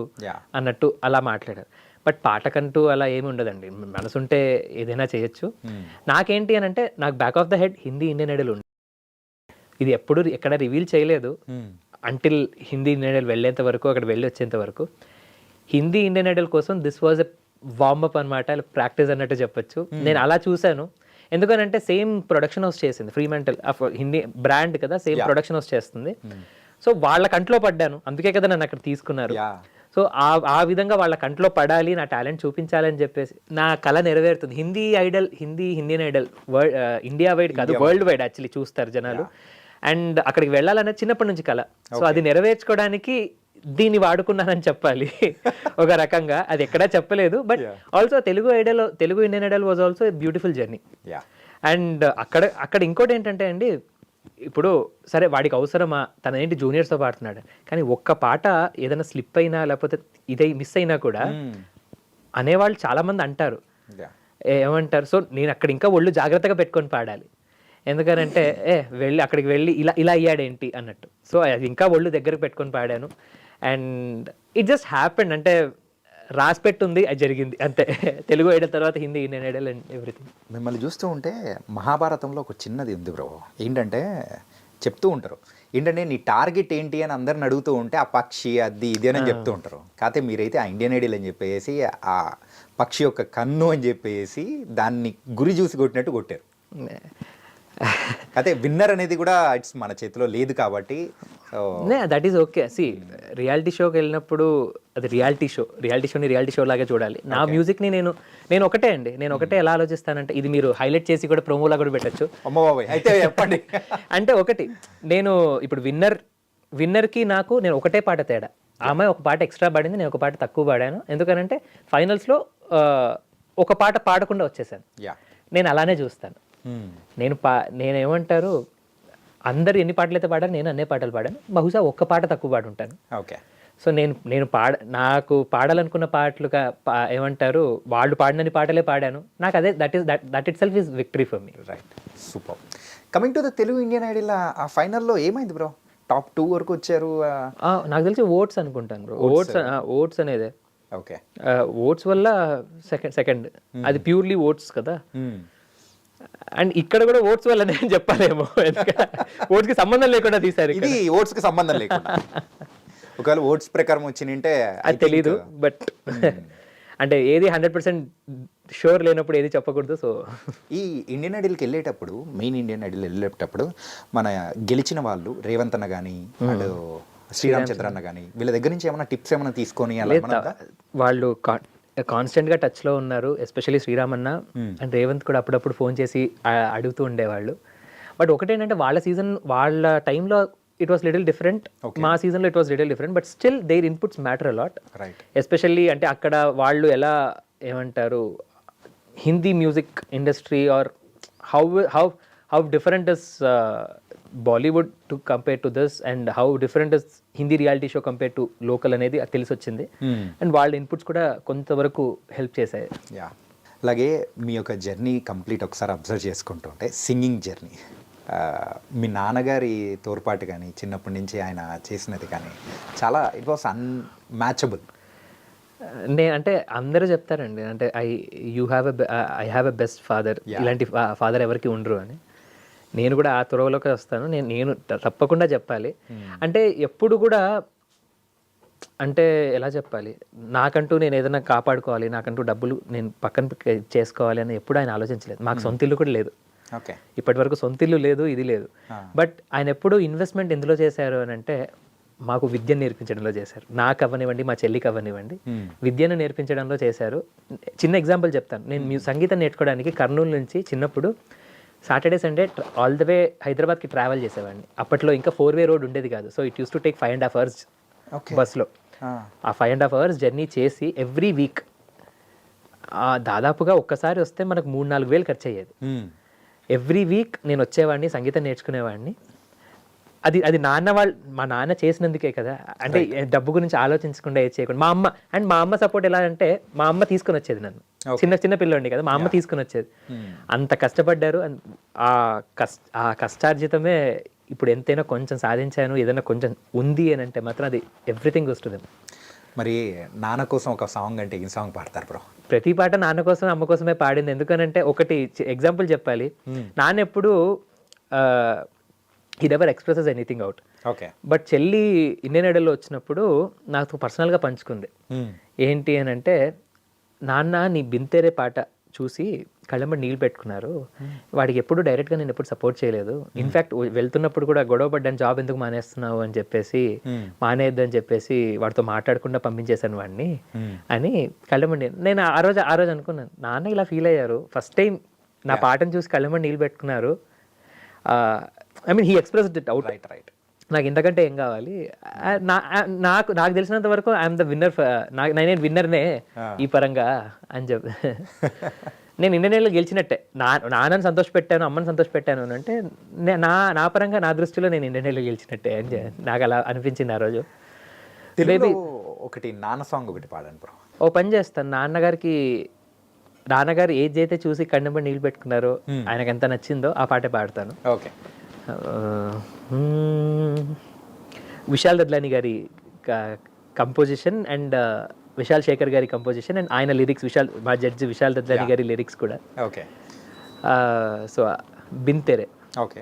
అన్నట్టు అలా మాట్లాడారు. బట్ పాటకంటూ అలా ఏమి ఉండదండి, మనసుంటే ఏదైనా చేయొచ్చు. నాకేంటి అని అంటే నాకు back of the head Hindi Indian Idol ఉంది, ఇది ఎప్పుడు ఎక్కడ రివీల్ చేయలేదు అంటిల్ హిందీ ఇండియన్ ఐడల్ వెళ్ళేంత వరకు, అక్కడ వెళ్ళి వచ్చేంత వరకు. హిందీ ఇండియన్ ఐడల్ కోసం దిస్ వాజ్ ఎ వార్మప్ అనమాట, ప్రాక్టీస్ అన్నట్టు చెప్పొచ్చు. నేను అలా చూశాను. ఎందుకనంటే సేమ్ ప్రొడక్షన్ హౌస్ చేసింది, ఫ్రీమెంటల్ హిందీ బ్రాండ్ కదా, సేమ్ ప్రొడక్షన్ హౌస్ చేస్తుంది. సో వాళ్ళ కంట్లో పడ్డాను, అందుకే కదా నన్ను అక్కడ తీసుకున్నారు. సో ఆ విధంగా వాళ్ళ కంట్లో పడాలి, నా టాలెంట్ చూపించాలని చెప్పేసి నా కళ నెరవేరుతుంది. ఇండియన్ ఐడల్ ఇండియా వైడ్ కాదు, వరల్డ్ వైడ్ యాక్చువల్లీ చూస్తారు జనాలు. అండ్ అక్కడికి వెళ్ళాలనేది చిన్నప్పటి నుంచి కళ. సో అది నెరవేర్చుకోవడానికి దీన్ని వాడుకున్నానని చెప్పాలి ఒక రకంగా. అది ఎక్కడా చెప్పలేదు. But also Telugu Indian Idol was also a beautiful journey. And అక్కడ ఇంకోటి ఏంటంటే అండి, ఇప్పుడు సరే వాడికి అవసరమా, తన ఏంటి జూనియర్స్తో పాడుతున్నాడు, కానీ ఒక్క పాట ఏదైనా స్లిప్ అయినా లేకపోతే ఇదే మిస్ అయినా కూడా అనేవాళ్ళు చాలామంది అంటారు. ఏమంటారు? సో నేను అక్కడ ఇంకా ఒళ్ళు జాగ్రత్తగా పెట్టుకొని పాడాలి, ఎందుకనంటే అక్కడికి వెళ్ళి ఇలా అయ్యాడేంటి అన్నట్టు. సో అది ఇంకా ఒళ్ళు దగ్గరకు పెట్టుకొని పాడాను. అండ్ ఇట్ జస్ట్ హ్యాపెండ్, అంటే రాసి పెట్టుంది, అది జరిగింది అంతే. తెలుగు ఐడల్ తర్వాత Hindi Indian Idol and everything. మిమ్మల్ని చూస్తూ ఉంటే మహాభారతంలో ఒక చిన్నది ఉంది బ్రో, ఏంటంటే చెప్తూ ఉంటారు ఏంటంటే నీ టార్గెట్ ఏంటి అని అందరిని అడుగుతూ ఉంటే ఆ పక్షి అది ఇది అని చెప్తూ ఉంటారు. కాకపోతే మీరైతే ఆ ఇండియన్ ఐడల్ అని చెప్పేసి ఆ పక్షి యొక్క కన్ను అని చెప్పేసి దాన్ని గురి చూసి కొట్టినట్టు కొట్టారు. అదే విన్నర్ అనేది కూడా ఇట్స్ మన చేతిలో లేదు కాబట్టి దట్ ఈస్ ఓకే. సి రియాలిటీ షోకి వెళ్ళినప్పుడు అది రియాలిటీ షో లాగే చూడాలి. నా మ్యూజిక్ని నేను ఒకటే ఎలా ఆలోచిస్తానంటే, ఇది మీరు హైలైట్ చేసి కూడా ప్రోమోలా కూడా పెట్టచ్చు. అయితే చెప్పండి. అంటే ఒకటి, నేను ఇప్పుడు విన్నర్కి నేను ఒకటే పాట తేడా. ఆ అమ్మాయి ఒక పాట ఎక్స్ట్రా పాడింది, నేను ఒక పాట తక్కువ పాడాను. ఎందుకనంటే ఫైనల్స్లో ఒక పాట పాడకుండా వచ్చేసాను. నేను అలానే చూస్తాను. నేనేమంటారు, అందరు ఎన్ని పాటలు అయితే పాడారు, నేను అన్నే పాటలు పాడాను. బహుశా ఒక్క పాట తక్కువ పాడుంటాను. ఓకే. సో నేను నాకు పాడాలనుకున్న పాటలుగా ఏమంటారు, వాళ్ళు పాడినన్ని పాటలే పాడాను. నాకు అదే that it self is victory for me. Right, super. Coming to the Telugu Indian Idol, ఆ ఫైనల్లో ఏమైంది బ్రో? టాప్ 2 వరకు వచ్చారు. నాకు తెలిసి ఓట్స్ అనుకుంటాను బ్రో. ఓట్స్ అనేదే. ఓకే. ఓట్స్ వల్ల సెకండ్ అది ప్యూర్లీ ఓట్స్ కదా. అండ్ ఇక్కడ కూడా ఓట్స్ వల్ల నేను చెప్పాలేమో, ఓట్స్ కి సంబంధం లేకుండా తీసారు. ఇది ఓట్స్ కి సంబంధం లేకుండా ఒకవేళ ఓట్స్ ప్రకారం వచ్చింటే అది తెలీదు. బట్ అంటే ఏది 100% షూర్ లేనప్పుడు ఏది చెప్పకూడదు. సో ఈ ఇండియన్ ఐడల్కి వెళ్ళేటప్పుడు, మెయిన్ ఇండియన్ ఐడల్ వెళ్ళేటప్పుడు మన గెలిచిన వాళ్ళు రేవంత్ అన్న కానీ అండ్ శ్రీరామ్ చంద్ర అన్న కానీ వీళ్ళ దగ్గర నుంచి ఏమైనా టిప్స్ ఏమైనా తీసుకొని వాళ్ళు కాన్స్టెంట్గా టచ్లో ఉన్నారు. ఎస్పెషల్లీ శ్రీరామ్ అన్న అండ్ రేవంత్ కూడా అప్పుడప్పుడు ఫోన్ చేసి అడుగుతూ ఉండేవాళ్ళు. బట్ ఒకటేంటంటే వాళ్ళ టైంలో ఇట్ వాస్ లిటిల్ డిఫరెంట్, మా సీజన్లో it was little different. But still their inputs matter a lot. Especially అంటే అక్కడ వాళ్ళు ఎలా ఏమంటారు, Hindi music industry or how different is Bollywood to compare to this and how different is Hindi reality show compare to local అనేది తెలిసి వచ్చింది. అండ్ వాళ్ళ inputs కూడా కొంతవరకు హెల్ప్ చేశాయి. అలాగే మీ యొక్క జర్నీ కంప్లీట్ ఒకసారి అబ్జర్వ్ చేసుకుంటుంటే సింగింగ్ జర్నీ మీ నాన్నగారి తోడ్పాటు కానీ చిన్నప్పటి నుంచి ఆయన చేసినది కానీ చాలా ఇట్ వాస్ అన్మ్యాచబుల్. అంటే అందరూ చెప్తారండి, అంటే I have a best father, ఇలాంటి ఫాదర్ ఎవరికి ఉండరు అని. నేను కూడా ఆ త్వరలోకి వస్తాను. నేను తప్పకుండా చెప్పాలి. అంటే ఎప్పుడు కూడా అంటే ఎలా చెప్పాలి, నాకంటూ నేను ఏదైనా కాపాడుకోవాలి, నాకంటూ డబ్బులు నేను పక్కన చేసుకోవాలి అని ఎప్పుడు ఆయన ఆలోచించలేదు. మాకు సొంత ఇల్లు కూడా లేదు, ఓకే, ఇప్పటి వరకు సొంత ఇల్లు లేదు, ఇది లేదు. బట్ ఆయన ఎప్పుడు ఇన్వెస్ట్మెంట్ ఎందులో చేశారు అని అంటే మాకు విద్యను నేర్పించడంలో చేశారు. నాకు అవ్వనివ్వండి, మా చెల్లికి అవ్వనివ్వండి, విద్యను నేర్పించడంలో చేశారు. చిన్న ఎగ్జాంపుల్ చెప్తాను. నేను సంగీతం నేర్చుకోవడానికి కర్నూలు నుంచి చిన్నప్పుడు Saturday Sunday all the way హైదరాబాద్కి ట్రావెల్ చేసేవాడిని. అప్పట్లో ఇంకా 4-way రోడ్ ఉండేది కాదు. So it use to take 5.5 hours బస్లో. ఆ 5.5 hours జర్నీ చేసి ఎవ్రీ వీక్ దాదాపుగా ఒక్కసారి వస్తే మనకు 3-4 వేలు ఖర్చు అయ్యేది. ఎవ్రీ వీక్ నేను వచ్చేవాడిని, సంగీతం నేర్చుకునేవాడిని. అది మా నాన్న చేసినందుకే కదా. అంటే డబ్బు గురించి ఆలోచించకుండా ఏది చేయకుండా మా అమ్మ సపోర్ట్ ఎలా అంటే మా అమ్మ తీసుకుని వచ్చేది నన్ను. చిన్న పిల్లోడిని కదా, మా అమ్మ తీసుకుని వచ్చేది. అంత కష్టపడ్డారు. ఆ కష్టార్జితమే ఇప్పుడు ఎంతైనా కొంచెం సాధించాను, ఏదైనా కొంచెం ఉంది అని అంటే మాత్రం అది ఎవ్రీథింగ్ వస్తుంది. మరి నాన్న కోసం ఒక సాంగ్ అంటే ఈ సాంగ్ పాడతారు బ్రో? ప్రతి పాట నాన్న కోసం అమ్మ కోసమే పాడింది. ఎందుకనంటే ఒకటి ఎగ్జాంపుల్ చెప్పాలి. నాన్న ఎప్పుడు he never expresses anything out. Okay. But చెల్లి ఇండియన్ ఐడల్లో వచ్చినప్పుడు నాకు పర్సనల్గా పంచుకుంది. ఏంటి అని అంటే, నాన్న నీ బింతేరే పాట చూసి కళ్ళెంబడి నీళ్ళు పెట్టుకున్నారు, వాడికి ఎప్పుడు డైరెక్ట్గా నేను ఎప్పుడు సపోర్ట్ చేయలేదు. ఇన్ఫ్యాక్ట్ వెళ్తున్నప్పుడు కూడా గొడవ పడ్డాను, జాబ్ ఎందుకు మానేస్తున్నావు అని చెప్పేసి, మానేయద్దు అని చెప్పేసి వాడితో మాట్లాడకుండా పంపించేశాను వాడిని అని కళ్ళెంబడి. నేను ఆ రోజు అనుకున్నాను, నాన్న ఇలా ఫీల్ అయ్యారు, ఫస్ట్ టైం నా పాటను చూసి కళ్ళెంబడి నీళ్ళు పెట్టుకున్నారు. I mean he expressed it out. Right. నాకు ఇంతకంటే ఏం కావాలి? నాకు తెలిసినంత వరకు ఐఎమ్ ద విన్నర్, నేను విన్నర్నే ఈ పరంగా అని చెప్పి. నేను ఇండియన్ ఐడల్ గెలిచినట్టే. నాన్నని సంతోష పెట్టాను, అమ్మని సంతోష పెట్టాను అని అంటే నా పరంగా నా దృష్టిలో నేను ఇండియన్ ఐడల్ గెలిచినట్టే అని నాకు అలా అనిపించింది ఆ రోజు. మేబీ ఒకటి నాన్న సాంగ్ ఒకటి పాడండి బ్రో. ఓ పని చేస్తాను, నాన్నగారు ఏది అయితే చూసి కన్నెంబడి నీళ్ళు పెట్టుకున్నారో, ఆయనకు ఎంత నచ్చిందో ఆ పాటే పాడతాను. ఓకే. విశాల్ దద్లాని గారి కంపోజిషన్ అండ్ విశాల్ శేఖర్ గారి కంపోజిషన్ అండ్ ఆయన లిరిక్స్, మా జడ్జి విశాల్ దద్లాని గారి లిరిక్స్ కూడా. ఓకే. సో బింతెరే. ఓకే.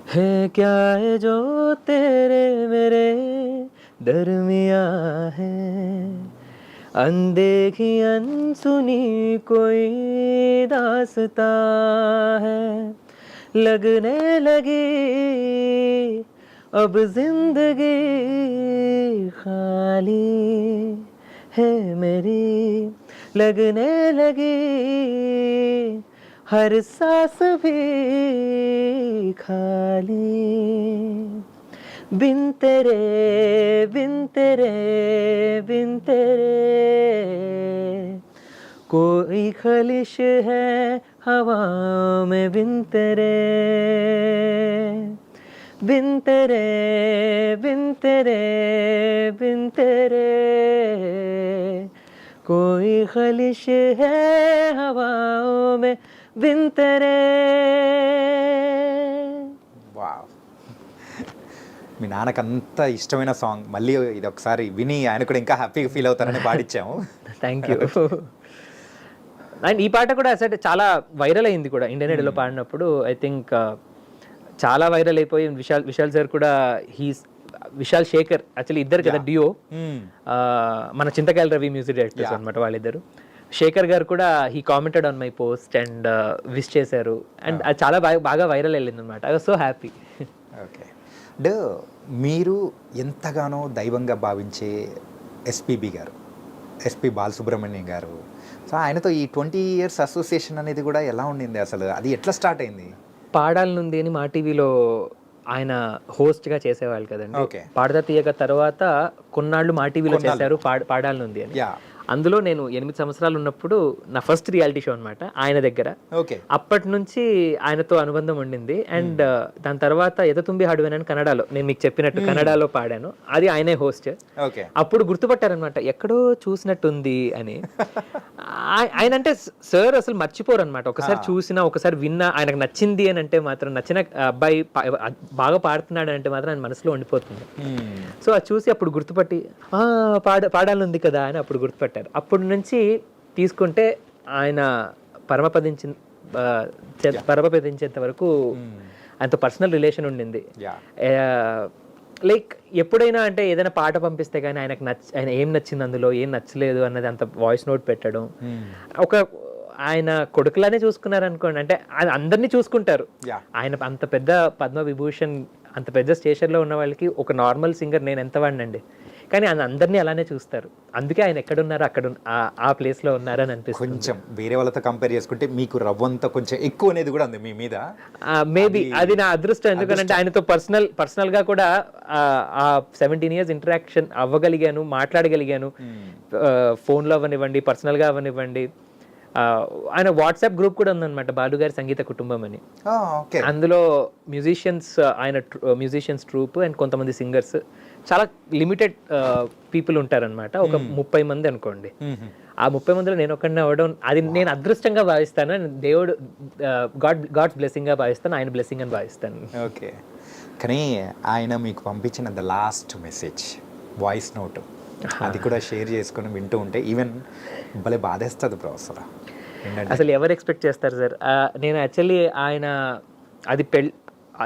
है क्या है जो तेरे मेरे दरमिया है, अनदेखी अनसुनी कोई दास्ता है, लगने लगी अब जिंदगी खाली है मेरी, लगने लगी हर सांस भी खाली, बिन तेरे बिन तेरे बिन तेरे कोई खलिश है हवाओं में, बिन तेरे बिन तेरे बिन तेरे बिन तेरे कोई खलिश है हवाओं में, बिन तेरे. వావ్. మీ నాన్నకు అంత ఇష్టమైన సాంగ్ మళ్ళీ ఇది ఒకసారి విని ఆయన కూడా ఇంకా హ్యాపీగా ఫీల్ అవుతారని పాడించాము. Thank you. అండ్ ఈ పాట కూడా అసలు చాలా వైరల్ అయింది కూడా ఇండియన్ ఐడల్లో పాడినప్పుడు. ఐ థింక్ చాలా వైరల్ అయిపోయి విశాల్ సార్ కూడా విశాల్ శేఖర్ యాక్చువల్లీ ఇద్దరు కదా డియో, మన చింతకాయల రవి మ్యూజిక్ డైరెక్టర్స్ అనమాట వాళ్ళిద్దరు. శేఖర్ గారు కూడా he commented on my post and wish చేశారు. అండ్ అది చాలా బాగా వైరల్ వెళ్ళింది అనమాట. I was so happy. Okay. And మీరు ఎంతగానో దైవంగా భావించే ఎస్పీబీ గారు, ఎస్పీ బాలసుబ్రహ్మణ్యం గారు, సో ఆయనతో ఈ 20 years అసోసియేషన్ అనేది కూడా ఎలా ఉండింది అసలు? అది ఎట్లా స్టార్ట్ అయింది? పాడాలనుంది అని మా టీవీలో ఆయన హోస్ట్గా చేసేవాళ్ళు కదండి. పాడతా తీయక తర్వాత కొన్నాళ్ళు మా టీవీలో చేశారు పాడాలనుంది అని. అందులో నేను 8 సంవత్సరాలు ఉన్నప్పుడు నా ఫస్ట్ రియాలిటీ షో అనమాట ఆయన దగ్గర. ఓకే. అప్పటి నుంచి ఆయనతో అనుబంధం ఉండింది. అండ్ దాని తర్వాత ఎదతుంబి హాడువేనని కన్నడలో నేను మీకు చెప్పినట్టు కన్నడలో పాడాను. అది ఆయనే హోస్ట్. ఓకే. అప్పుడు గుర్తుపట్టారనమాట, ఎక్కడో చూసినట్టుంది అని. ఆయన అంటే సార్ అసలు మర్చిపోరు అనమాట. ఒకసారి చూసినా ఒకసారి విన్నా ఆయనకు నచ్చింది అని అంటే మాత్రం, నచ్చిన అబ్బాయి బాగా పాడుతున్నాడు అంటే మాత్రం ఆయన మనసులో ఉండిపోతుంది. సో అది చూసి అప్పుడు గుర్తుపట్టి పాడాలని కదా అని అప్పుడు గుర్తుపట్టారు. అప్పటి నుంచి తీసుకుంటే ఆయన పరమపదించేంత వరకు ఆయనతో పర్సనల్ రిలేషన్ ఉండింది. లైక్ ఎప్పుడైనా అంటే ఏదైనా పాట పంపిస్తే కానీ ఆయన ఏం నచ్చింది అందులో ఏం నచ్చలేదు అన్నది అంత వాయిస్ నోట్ పెట్టడం, ఒక ఆయన కొడుకులానే చూసుకున్నారు అనుకోండి. అంటే ఆయన అందరినీ చూసుకుంటారు. ఆయన అంత పెద్ద పద్మవిభూషణ్ అంత పెద్ద స్టేషన్లో ఉన్న వాళ్ళకి ఒక నార్మల్ సింగర్ నేను ఎంత వాడినండి, కానీ ఆయన అందరినీ అలానే చూస్తారు. అందుకే ఆయన ఎక్కడున్నారో అక్కడ ఆ ప్లేస్లో ఉన్నారని అనిపిస్తుంది. కొంచెం వేరే వాళ్ళతో కంపేర్ చేసుకుంటే మీకు రవ్వంతా కొంచెం ఎక్కువ అనేది కూడా ఉంది మీ మీద. మేబీ అది నా అదృష్టం. ఎందుకంటే ఆయనతో పర్సనల్గా కూడా ఆ 17 years ఇంటరాక్షన్ అవ్వగలిగాను, మాట్లాడగలిగాను. ఫోన్లో అవ్వనివ్వండి, పర్సనల్గా అవ్వనివ్వండి. ఆయన వాట్సాప్ గ్రూప్ కూడా ఉందన్నమాట, బాలుగారి సంగీత కుటుంబం అని. అందులో మ్యూజిషియన్స్ ట్రూప్ అండ్ కొంతమంది సింగర్స్, చాలా లిమిటెడ్ పీపుల్ ఉంటారనమాట. ఒక 30 మంది అనుకోండి. ఆ 30 మందిలో నేను ఒకడిని అవ్వడం అది నేను అదృష్టంగా భావిస్తాను. దేవుడు గాడ్స్ బ్లెస్సింగ్గా భావిస్తాను, ఆయన బ్లెస్సింగ్ అని భావిస్తాను. ఓకే. కానీ ఆయన మీకు పంపించిన the last message voice note, అది కూడా షేర్ చేసుకొని వింటూ ఉంటే ఈవెన్ భలే బాధేస్తుంది బ్రో. అసలు ఎవరు ఎక్స్పెక్ట్ చేస్తారు సార్? నేను యాక్చువల్లీ ఆయన అది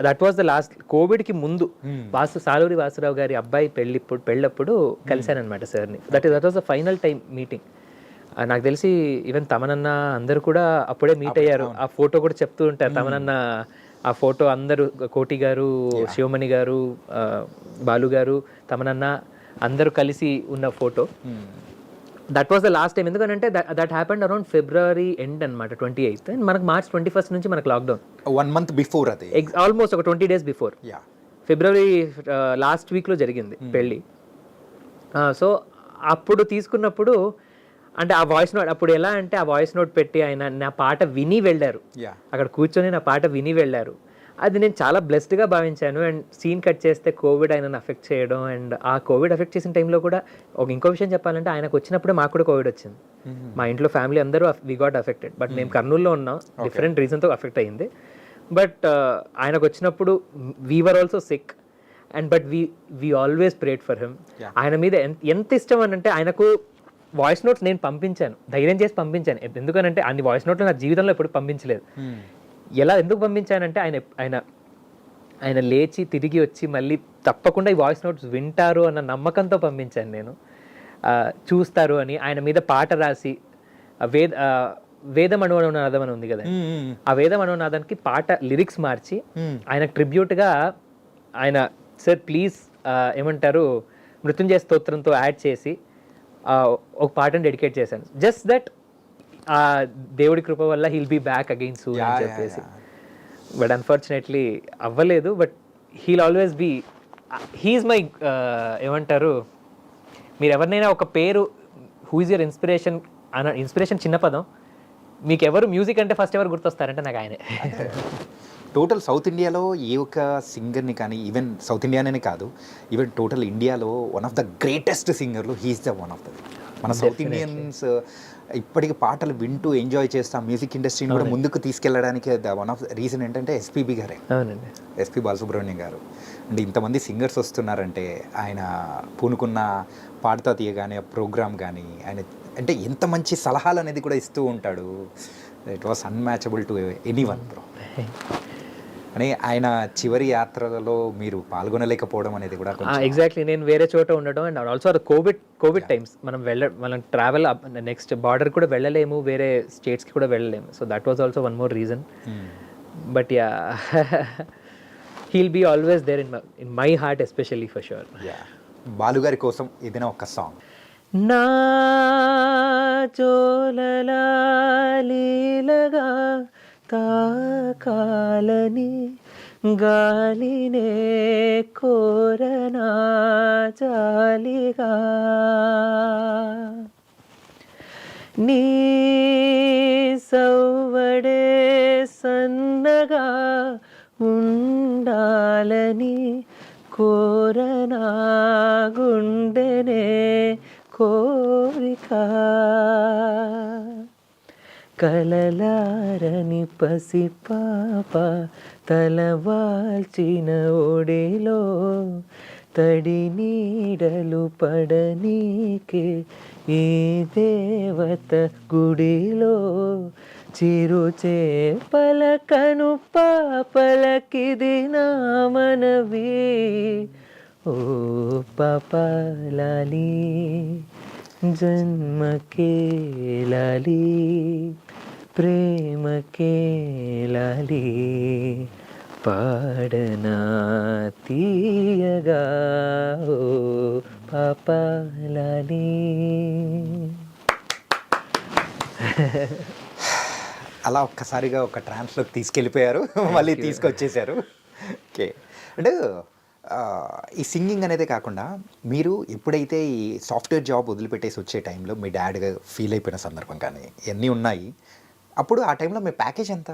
దట్ వాస్ ద లాస్ట్ కోవిడ్కి ముందు సాలూరి వాసురావు గారి అబ్బాయి పెళ్ళప్పుడు కలిశానమాట సార్ని. That was the final time meeting. నాకు తెలిసి ఈవెన్ తమనన్న అందరూ కూడా అప్పుడే మీట్ అయ్యారు. ఆ ఫోటో కూడా చెప్తూ ఉంటారు తమనన్న. ఆ ఫోటో అందరూ, కోటి గారు, శివమణి గారు, బాలు గారు, తమనన్న అందరూ కలిసి ఉన్న photo. That was the last time. ఎందుకంటే that happened around February end అనమాట, 28th. అండ్ మనకు March 21st నుంచి మనకు లాక్డౌన్. 1 month బిఫోర్, అది ఆల్మోస్ట్ ఒక 20 days బిఫోర్. ఫిబ్రవరి లాస్ట్ వీక్లో జరిగింది పెళ్ళి. సో అప్పుడు తీసుకున్నప్పుడు అంటే ఆ వాయిస్ నోట్ అప్పుడు ఎలా అంటే ఆ వాయిస్ నోట్ పెట్టి ఆయన నా పాట విని వెళ్ళారు. అక్కడ కూర్చొని నా పాట విని వెళ్ళారు. అది నేను చాలా బ్లెస్డ్గా భావించాను. అండ్ సీన్ కట్ చేస్తే కోవిడ్ ఆయనను అఫెక్ట్ చేయడం, అండ్ ఆ కోవిడ్ అఫెక్ట్ చేసిన టైంలో కూడా ఇంకో విషయం చెప్పాలంటే ఆయనకు వచ్చినప్పుడే మాకు కూడా కోవిడ్ వచ్చింది. మా ఇంట్లో ఫ్యామిలీ అందరూ వి గాట్ అఫెక్టెడ్. బట్ మేము కర్నూలులో ఉన్నాం, డిఫరెంట్ రీజన్తో అఫెక్ట్ అయ్యింది. బట్ ఆయనకు వచ్చినప్పుడు we were also sick and but we always prayed for him. ఆయన మీద ఎంత ఇష్టం అని అంటే ఆయనకు వాయిస్ నోట్స్ నేను పంపించాను, ధైర్యం చేసి పంపించాను. ఎందుకనంటే అన్ని వాయిస్ నోట్లు నా జీవితంలో ఎప్పుడు పంపించలేదు. ఎందుకు పంపించానంటే ఆయన లేచి తిరిగి వచ్చి మళ్ళీ తప్పకుండా ఈ వాయిస్ నోట్స్ వింటారు అన్న నమ్మకంతో పంపించాను నేను. చూస్తారు అని ఆయన మీద పాట రాసి వేద మనోనాదం అని ఉంది కదా, ఆ వేద మనోనాదానికి పాట లిరిక్స్ మార్చి ఆయన ట్రిబ్యూట్గా ఆయన సార్ ప్లీజ్ ఏమంటారు మృత్యుంజయ స్తోత్రంతో యాడ్ చేసి ఒక పాటను డెడికేట్ చేశాను. జస్ట్ దట్ దేవుడి కృప వల్ల he'll be back again soon అని చెప్పేసి. బట్ అన్ఫార్చునేట్లీ అవ్వలేదు. But he'll always be he's my ఏమంటారు, మీరు ఎవరినైనా ఒక పేరు who is your inspiration inspiration చిన్న పదం, మీకు ఎవరు మ్యూజిక్ అంటే ఫస్ట్ ఎవరు గుర్తొస్తారంటే నాకు ఆయనే. టోటల్ సౌత్ ఇండియాలో ఏ ఒక్క సింగర్ని కానీ, ఈవెన్ సౌత్ ఇండియానే కాదు, ఈవెన్ టోటల్ ఇండియాలో వన్ ఆఫ్ ద గ్రేటెస్ట్ సింగర్లు he is the one of the. మన సౌత్ ఇండియన్స్ ఇప్పటికి పాటలు వింటూ ఎంజాయ్ చేస్తాం, మ్యూజిక్ ఇండస్ట్రీని కూడా ముందుకు తీసుకెళ్ళడానికి వన్ ఆఫ్ ద రీజన్ ఏంటంటే ఎస్పీబీ గారే. అవునండి, ఎస్పీ బాలసుబ్రహ్మణ్యం గారు. అంటే ఇంతమంది సింగర్స్ వస్తున్నారంటే ఆయన పూనుకున్న పాడతా తీయగానే ప్రోగ్రామ్ కానీ ఆయన అంటే ఎంత మంచి సలహాలు అనేది కూడా ఇస్తూ ఉంటాడు. It was unmatchable to anyone bro. అని ఆయన చివరి యాత్రలో మీరు పాల్గొనలేకపోవడం అనేది కూడా ఎగ్జాక్ట్లీ నేను వేరే చోట ఉండడం అండ్ ఆల్సో అది కోవిడ్ టైమ్స్ మనం ట్రావెల్ నెక్స్ట్ బార్డర్ కూడా వెళ్ళలేము, వేరే స్టేట్స్కి కూడా వెళ్ళలేము. So that was also one more reason. But yeah he'll be always there in my heart especially for sure. బాలుగారి కోసం ఏదైనా ఒక సాంగ్. నా జోలలా లీలగా తాకాలని గాలినే కోరనా జాలిగా నీ సౌవడే సన్నగా ఉండాలని కోరనా గుండెనే కోరిక కలలారని పసిపాప తలవాల్చిన ఒడిలో తడి నీడలు పడనీకే ఈ దేవత గుడిలో చిరు చేపల కను పాపలకిది నా మనవి ఓ పాపాలాలి జన్మకే లాలి ప్రేమకే లాలి పాడనా తీయగా ఓ పాపాలాలి. అలా ఒక్కసారిగా ఒక ట్రాన్స్లోకి తీసుకెళ్ళిపోయారు, మళ్ళీ తీసుకొచ్చేసారు. ఓకే, అంటే ఈ సింగింగ్ అనేదే కాకుండా మీరు ఎప్పుడైతే ఈ సాఫ్ట్వేర్ జాబ్ వదిలిపెట్టేసి వచ్చే టైంలో మీ డాడ్ ఫీల్ అయిపోయిన సందర్భం కానీ ఇవన్నీ ఉన్నాయి, అప్పుడు ఆ టైంలో మీ ప్యాకేజ్ ఎంత?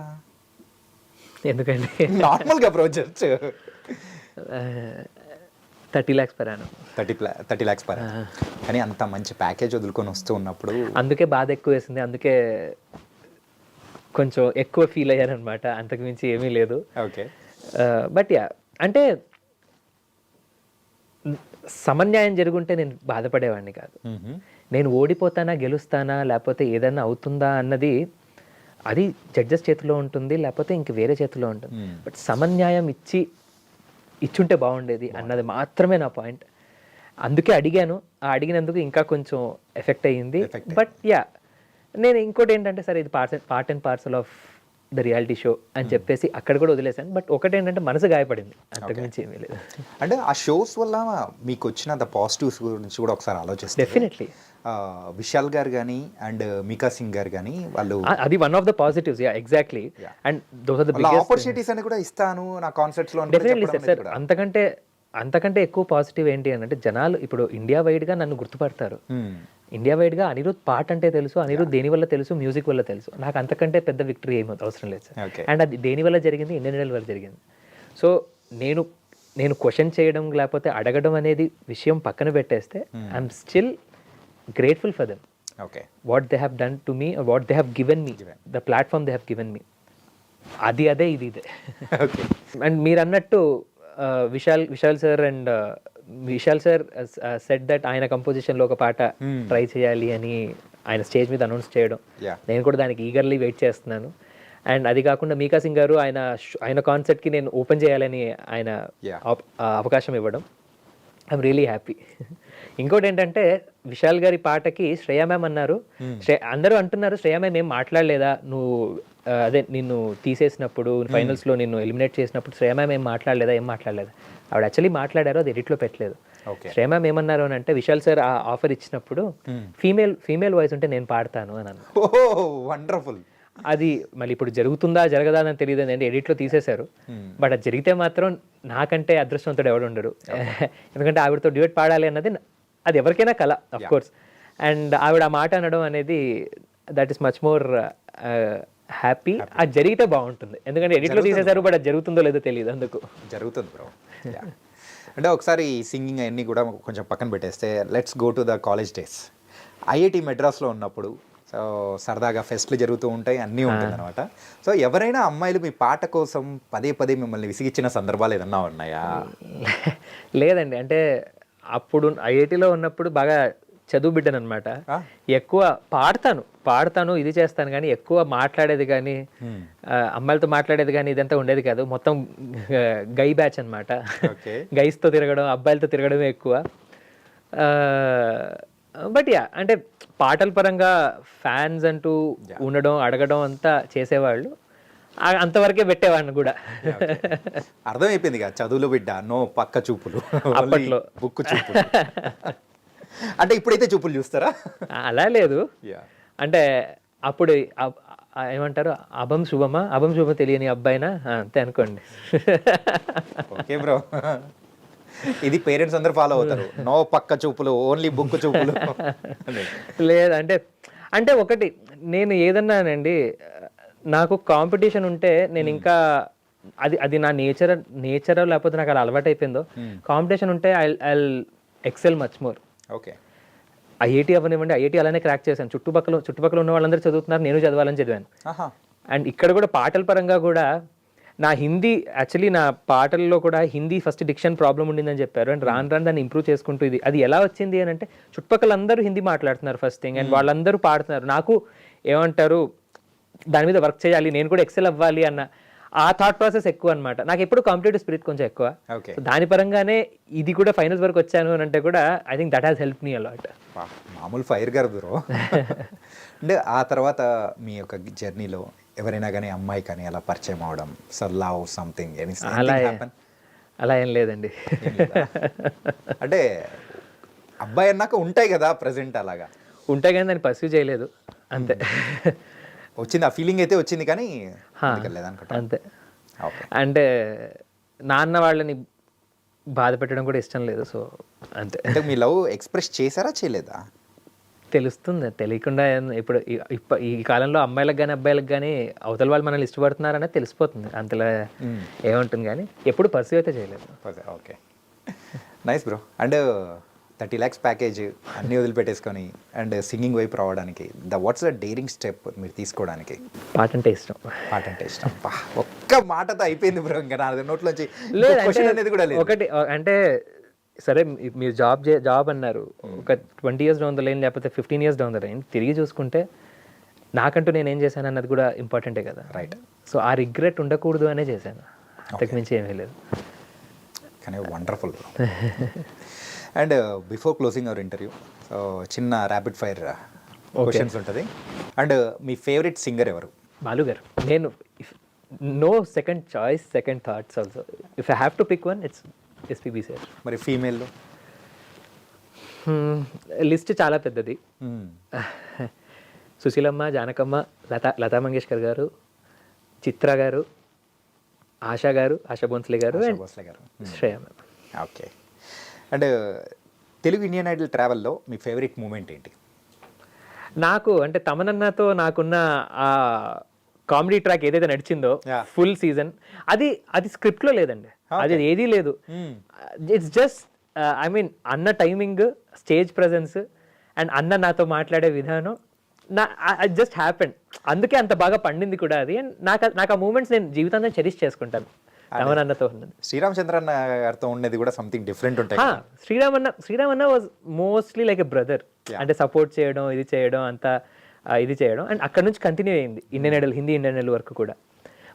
ఎందుకండి నార్మల్గా projects 30 lakhs per annum. 30 lakhs per, కానీ అంత మంచి ప్యాకేజ్ వదులుకొని వస్తూ ఉన్నప్పుడు అందుకే బాధ ఎక్కువ వేసింది, అందుకే కొంచెం ఎక్కువ ఫీల్ అయ్యాను అనమాట, అంతకు మించి ఏమీ లేదు. ఓకే, బట్ యా అంటే సమన్యాయం జరుగుంటే నేను బాధపడేవాడిని కాదు. నేను ఓడిపోతానా గెలుస్తానా లేకపోతే ఏదైనా అవుతుందా అన్నది అది జడ్జెస్ చేతిలో ఉంటుంది, లేకపోతే ఇంక వేరే చేతిలో ఉంటుంది. బట్ సమన్యాయం ఇచ్చుంటే బాగుండేది అన్నది మాత్రమే నా పాయింట్. అందుకే అడిగాను, ఆ అడిగినందుకు ఇంకా కొంచెం ఎఫెక్ట్ అయ్యింది. బట్ యా నేను ఇంకోటి ఏంటంటే సరే ఇది part and parcel of the reality show అని చెప్పేసి అక్కడ కూడా వదిలేశాను. బట్ ఒకటి ఏంటంటే మనసు గాయపడింది, అంతకుమించి ఏమీ లేదు. అంటే ఆ షోస్ వల్ల మీకు వచ్చిన ద పాజిటివ్స్ గురించి కూడా ఒకసారి ఆలోచిస్తే డెఫినెట్లీ విశాల్ గారు కానీ అండ్ మీకా సింగ్ గారు కానీ వాళ్ళు అది one of the positives. Yeah exactly. And those are the biggest opportunities అని కూడా ఇస్తాను నా కాన్సర్ట్స్ లో. Definitely sir. అంతకంటే ఎక్కువ పాజిటివ్ ఏంటి అని అంటే జనాలు ఇప్పుడు ఇండియా వైడ్గా నన్ను గుర్తుపడతారు. ఇండియా వైడ్గా అనిరుద్ పాట అంటే తెలుసు, అనిరుద్ దేని వల్ల తెలుసు, మ్యూజిక్ వల్ల తెలుసు. నాకు అంతకంటే పెద్ద విక్టరీ ఏమీ అవసరం లేదు సార్. అండ్ అది దేని వల్ల జరిగింది, ఇండియన్ ఐడల్ వల్ల జరిగింది. సో నేను క్వశ్చన్ చేయడం లేకపోతే అడగడం అనేది విషయం పక్కన పెట్టేస్తే I'm still grateful for them. Okay, what they have done to me, what they have given me, the platform they have given me. అదే ఇదే. ఓకే, అండ్ మీరు అన్నట్టు విశాల్ సార్ సెడ్ దట్ ఆయన కంపోజిషన్లో ఒక పాట ట్రై చేయాలి అని ఆయన స్టేజ్ మీద అనౌన్స్ చేయడం, నేను కూడా దానికి ఈగర్లీ వెయిట్ చేస్తున్నాను. అండ్ అది కాకుండా మీకా సింగ్ గారు ఆయన కాన్సర్ట్కి నేను ఓపెన్ చేయాలని ఆయన అవకాశం ఇవ్వడం, ఐఎమ్ రియలీ హ్యాపీ. ఇంకోటి ఏంటంటే విశాల్ గారి పాటకి శ్రేయా మ్యామ్ అన్నారు, అందరూ అంటున్నారు శ్రేయా మ్యామ్ ఏం మాట్లాడలేదా నువ్వు, అదే నిన్ను తీసేసినప్పుడు ఫైనల్స్లో నిన్ను ఎలిమినేట్ చేసినప్పుడు శ్రేయా మ్యామ్ ఏం మాట్లాడలేదా ఆవిడ యాక్చువల్లీ మాట్లాడారు, అది ఎడిట్లో పెట్టలేదు. శ్రేయా మ్యామ్ ఏమన్నారు అని అంటే విశాల్ సార్ ఆ ఆఫర్ ఇచ్చినప్పుడు ఫీమేల్ వాయిస్ ఉంటే నేను పాడతాను అని అన్నారు. వండర్ఫుల్. అది మళ్ళీ ఇప్పుడు జరుగుతుందా జరగదా అని తెలియదు, అంటే ఎడిట్లో తీసేశారు. బట్ అది జరిగితే మాత్రం నాకంటే అదృష్టవంతుడు ఎవడు ఉండడు. ఎందుకంటే ఆవిడతో డ్యూయట్ పాడాలి అన్నది అది ఎవరికైనా కల, అఫ్ కోర్స్. అండ్ ఆవిడ ఆ మాట అనడం అనేది that is much more happy. అది జరిగితే బాగుంటుంది, ఎందుకంటే ఎడిట్లో తీసేశారు, బట్ అది జరుగుతుందో లేదో తెలియదు, అందుకు జరుగుతుంది బ్రో. అంటే ఒకసారి సింగింగ్ అవన్నీ కూడా కొంచెం పక్కన పెట్టేస్తే let's go to the college days. IIT మెడ్రాస్లో ఉన్నప్పుడు సో సరదాగా ఫెస్ట్లు జరుగుతూ ఉంటాయి, అన్నీ ఉంటుంది అనమాట. సో ఎవరైనా అమ్మాయిలు మీ పాట కోసం పదే మిమ్మల్ని విసిగిచ్చిన సందర్భాలు ఏదన్నా ఉన్నాయా? లేదండి, అంటే అప్పుడు ఐఐటిలో ఉన్నప్పుడు బాగా చదువు బిడ్డను అనమాట. ఎక్కువ పాడతాను ఇది చేస్తాను కానీ ఎక్కువ మాట్లాడేది కానీ అమ్మాయిలతో మాట్లాడేది కానీ ఇదంతా ఉండేది కాదు. మొత్తం గై బ్యాచ్ అనమాట. గైస్తో తిరగడం, అబ్బాయిలతో తిరగడమే ఎక్కువ. బట్ యా అంటే పాటల పరంగా ఫ్యాన్స్ అంటూ ఉండడం, అడగడం అంతా చేసేవాళ్ళు, అంతవరకే పెట్టేవాడిని కూడా. అర్థమైపోయింది కదా, చదువులో బిడ్డ, నో పక్క చూపులు, అప్పట్లో బుక్ చూపులు. అంటే ఇప్పుడైతే చూపులు చూస్తారా? అలా లేదు, అంటే అప్పుడు ఏమంటారు అభం శుభ తెలియని అబ్బాయినా అంతే అనుకోండి. ఓకే బ్రో, ఇది పేరెంట్స్ అందరూ ఫాలో అవుతారు, నో పక్క చూపులు, ఓన్లీ బుక్ చూపులు. లేదు అంటే అంటే ఒకటి నేను ఏదన్నానండి, నాకు కాంపిటీషన్ ఉంటే నేను ఇంకా అది నా నేచర్ లేకపోతే నాకు అలా అలవాటు అయిపోయిందో, కాంపిటీషన్ ఉంటే I excel much more. Okay. IIT అవ్వనివ్వండి, ఐఐటీ అలానే క్రాక్ చేశాను. చుట్టుపక్కల ఉన్న వాళ్ళందరూ చదువుతున్నారు, నేను చదవాలని చదివాను. అండ్ ఇక్కడ కూడా పాటల పరంగా కూడా నా హిందీ యాక్చువల్లీ నా పాటల్లో కూడా హిందీ ఫస్ట్ డిక్షన్ ప్రాబ్లం ఉండిందని చెప్పారు. అండ్ రాను దాన్ని ఇంప్రూవ్ చేసుకుంటూ అది ఎలా వచ్చింది అని అంటే, చుట్టుపక్కల అందరూ హిందీ మాట్లాడుతున్నారు ఫస్ట్ థింగ్, అండ్ వాళ్ళందరూ పాడుతున్నారు. నాకు ఏమంటారు దాని మీద వర్క్ చేయాలి, నేను కూడా ఎక్సెల్ అవ్వాలి అన్న ఆ థాట్ ప్రాసెస్ ఎక్కువ అనమాట. నాకు ఎప్పుడు కాంపిటేటివ్ స్పిరిట్ కొంచెం ఎక్కువ. దాని పరంగానే ఇది కూడా ఫైనల్స్ వరకు వచ్చాను అని అంటే కూడా I think that has help me a lot. మామూలు ఫైర్ గారు బ్రో. అంటే ఆ తర్వాత మీ యొక్క జర్నీలో ఎవరైనా కానీ అమ్మాయి కానీ అలా పరిచయం అవడం, సార్ లవ్ సంథింగ్ అలా ఏం లేదండి. అంటే అబ్బాయి అన్నాక ఉంటాయి కదా ప్రెసెంట్, అలాగా ఉంటాయి కానీ దాన్ని పర్సీవ్ చేయలేదు అంతే. వచ్చింది, ఆ ఫీలింగ్ అయితే వచ్చింది కానీ అంతే. అంటే నాన్న వాళ్ళని బాధ పెట్టడం కూడా ఇష్టం లేదు, సో అంతే. అంటే మీ లవ్ ఎక్స్ప్రెస్ చేశారా చేయలేదా? తెలుస్తుంది, తెలియకుండా ఇప్పుడు ఈ కాలంలో అమ్మాయిలకు కానీ అబ్బాయిలకు కానీ అవతల వాళ్ళు మనల్ని ఇష్టపడుతున్నారనేది తెలిసిపోతుంది, అంతలా ఏముంటుంది. కానీ ఎప్పుడు పర్సీవ్ అయితే చేయలేదు. Okay, nice bro. And 30 lakhs package అన్నీ వదిలిపెట్టేసుకొని అండ్ సింగింగ్ వైపు రావడానికి వాట్స్ ద డేరింగ్ స్టెప్ మీరు తీసుకోవడానికి? పాట అంటే ఇష్టం. పాట అంటే ఇష్టం, ఒక్క మాటతో అయిపోయింది బ్రో. ఇంకా నా నోట్లోంచి క్వశ్చన్ అనేది కూడా లేదు. ఒకటి అంటే సరే మీరు జాబ్ అన్నారు, ఒక 20 years డౌన్ ద లైన్ లేకపోతే 15 years డౌన్ ద లైన్ తిరిగి చూసుకుంటే నాకంటూ నేను ఏం చేశాను అన్నది కూడా ఇంపార్టెంటే కదా. రైట్. సో ఆ రిగ్రెట్ ఉండకూడదు అనే చేశాను, అంతకు మించి ఏమీ లేదు. కానీ wonderful. And before closing our interview చిన్న ర్యాపిడ్ ఫైర్ క్వశ్చన్స్ ఉంటుంది. అండ్ మీ ఫేవరెట్ సింగర్ ఎవరు? బాలు గారు. నేను no second choice, second thoughts also. If I have to pick one it's SPB sir. మరి ఫీమేల్లో? లిస్ట్ చాలా పెద్దది. సుశీలమ్మ, జానకమ్మ, లతా మంగేష్కర్ గారు, చిత్ర గారు, ఆశా భోన్స్లే గారు, Shreya ma'am. Okay. And Telugu Indian Idol ట్రావెల్లో మీ ఫేవరెట్ మూమెంట్ ఏంటి? నాకు అంటే తమనన్నతో నాకున్న ఆ కామెడీ ట్రాక్ ఏదైతే నడిచిందో ఫుల్ సీజన్, అది స్క్రిప్ట్లో లేదండి, అది ఏదీ లేదు. ఇట్స్ జస్ట్ ఐ మీన్ అన్న టైమింగ్, స్టేజ్ ప్రెజెన్స్ అండ్ అన్న నాతో మాట్లాడే విధానం, జస్ట్ హ్యాపెండ్. అందుకే అంత బాగా పండింది కూడా అది. అండ్ నాకు ఆ మూమెంట్స్ నేను జీవితాంతం చెరిష్ చేసుకుంటాను. తమనన్నతో ఉన్నది, శ్రీరామచంద్రన్న గారితో ఉండేది కూడా సంథింగ్ డిఫరెంట్ ఉంటాయి. శ్రీరామన్న was mostly like a brother. అంటే సపోర్ట్ చేయడం, ఇది చేయడం, అంతా ఇది చేయడం. అండ్ అక్కడ నుంచి కంటిన్యూ అయింది Indian Idol, Hindi Indian Idol వరకు కూడా.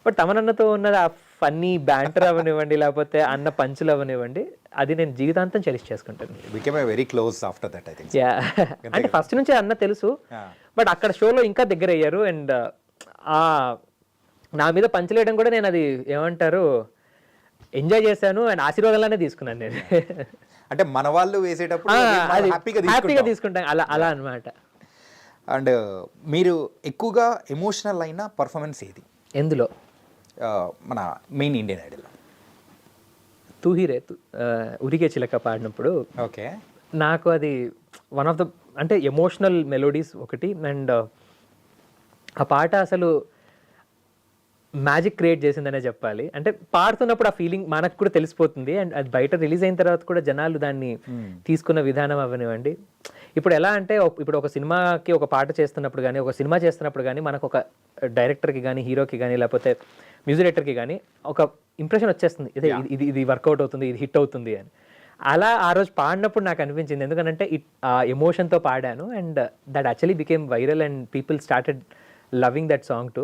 బట్ తమనన్నతో ఉన్నది ఆ ఫన్నీ బ్యాంటర్ అవనివ్వండి, లేకపోతే అన్న పంచులు అవనివ్వండి, అది నేను జీవితాంతం చెరిష్ చేసుకుంటాను. Became very close after that I think. అంటే ఫస్ట్ నుంచి అన్న తెలుసు, బట్ అక్కడ షోలో ఇంకా దగ్గర అయ్యారు. అండ్ నా మీద పంచలేయడం కూడా నేను అది ఏమంటారు ఎంజాయ్ చేశాను అండ్ ఆశీర్వాదాలనే తీసుకున్నాను నేను. అంటే మన వాళ్ళు వేసేటప్పుడు హ్యాపీగా తీసుకుంటాను, అలా అన్నమాట. అండ్ మీరు ఎక్కువగా ఎమోషనల్ అయిన పర్ఫార్మెన్స్ ఏది? ఎందులో? మన మెయిన్ ఇండియన్ ఐడల్ తూ హీ రే ఉరికే చిలక పాడినప్పుడు. ఓకే. నాకు అది వన్ ఆఫ్ ద అంటే ఎమోషనల్ మెలోడీస్ ఒకటి. అండ్ ఆ పాట అసలు మ్యాజిక్ క్రియేట్ చేసిందనే చెప్పాలి. అంటే పాడుతున్నప్పుడు ఆ ఫీలింగ్ మనకు కూడా తెలిసిపోతుంది. అండ్ అది బయట రిలీజ్ అయిన తర్వాత కూడా జనాలు దాన్ని తీసుకున్న విధానం అవనివ్వండి. ఇప్పుడు ఎలా అంటే ఇప్పుడు ఒక సినిమాకి ఒక పాట చేస్తున్నప్పుడు కానీ, ఒక సినిమా చేస్తున్నప్పుడు కానీ, మనకు ఒక డైరెక్టర్కి కానీ, హీరోకి కానీ, లేకపోతే మ్యూజిక్ డైరెక్టర్కి కానీ ఒక ఇంప్రెషన్ వచ్చేస్తుంది, ఇది వర్కౌట్ అవుతుంది, ఇది హిట్ అవుతుంది అని. అలా ఆ రోజు పాడినప్పుడు నాకు అనిపించింది, ఎందుకంటే ఆ ఎమోషన్తో పాడాను. And that actually became viral and people started loving that song to.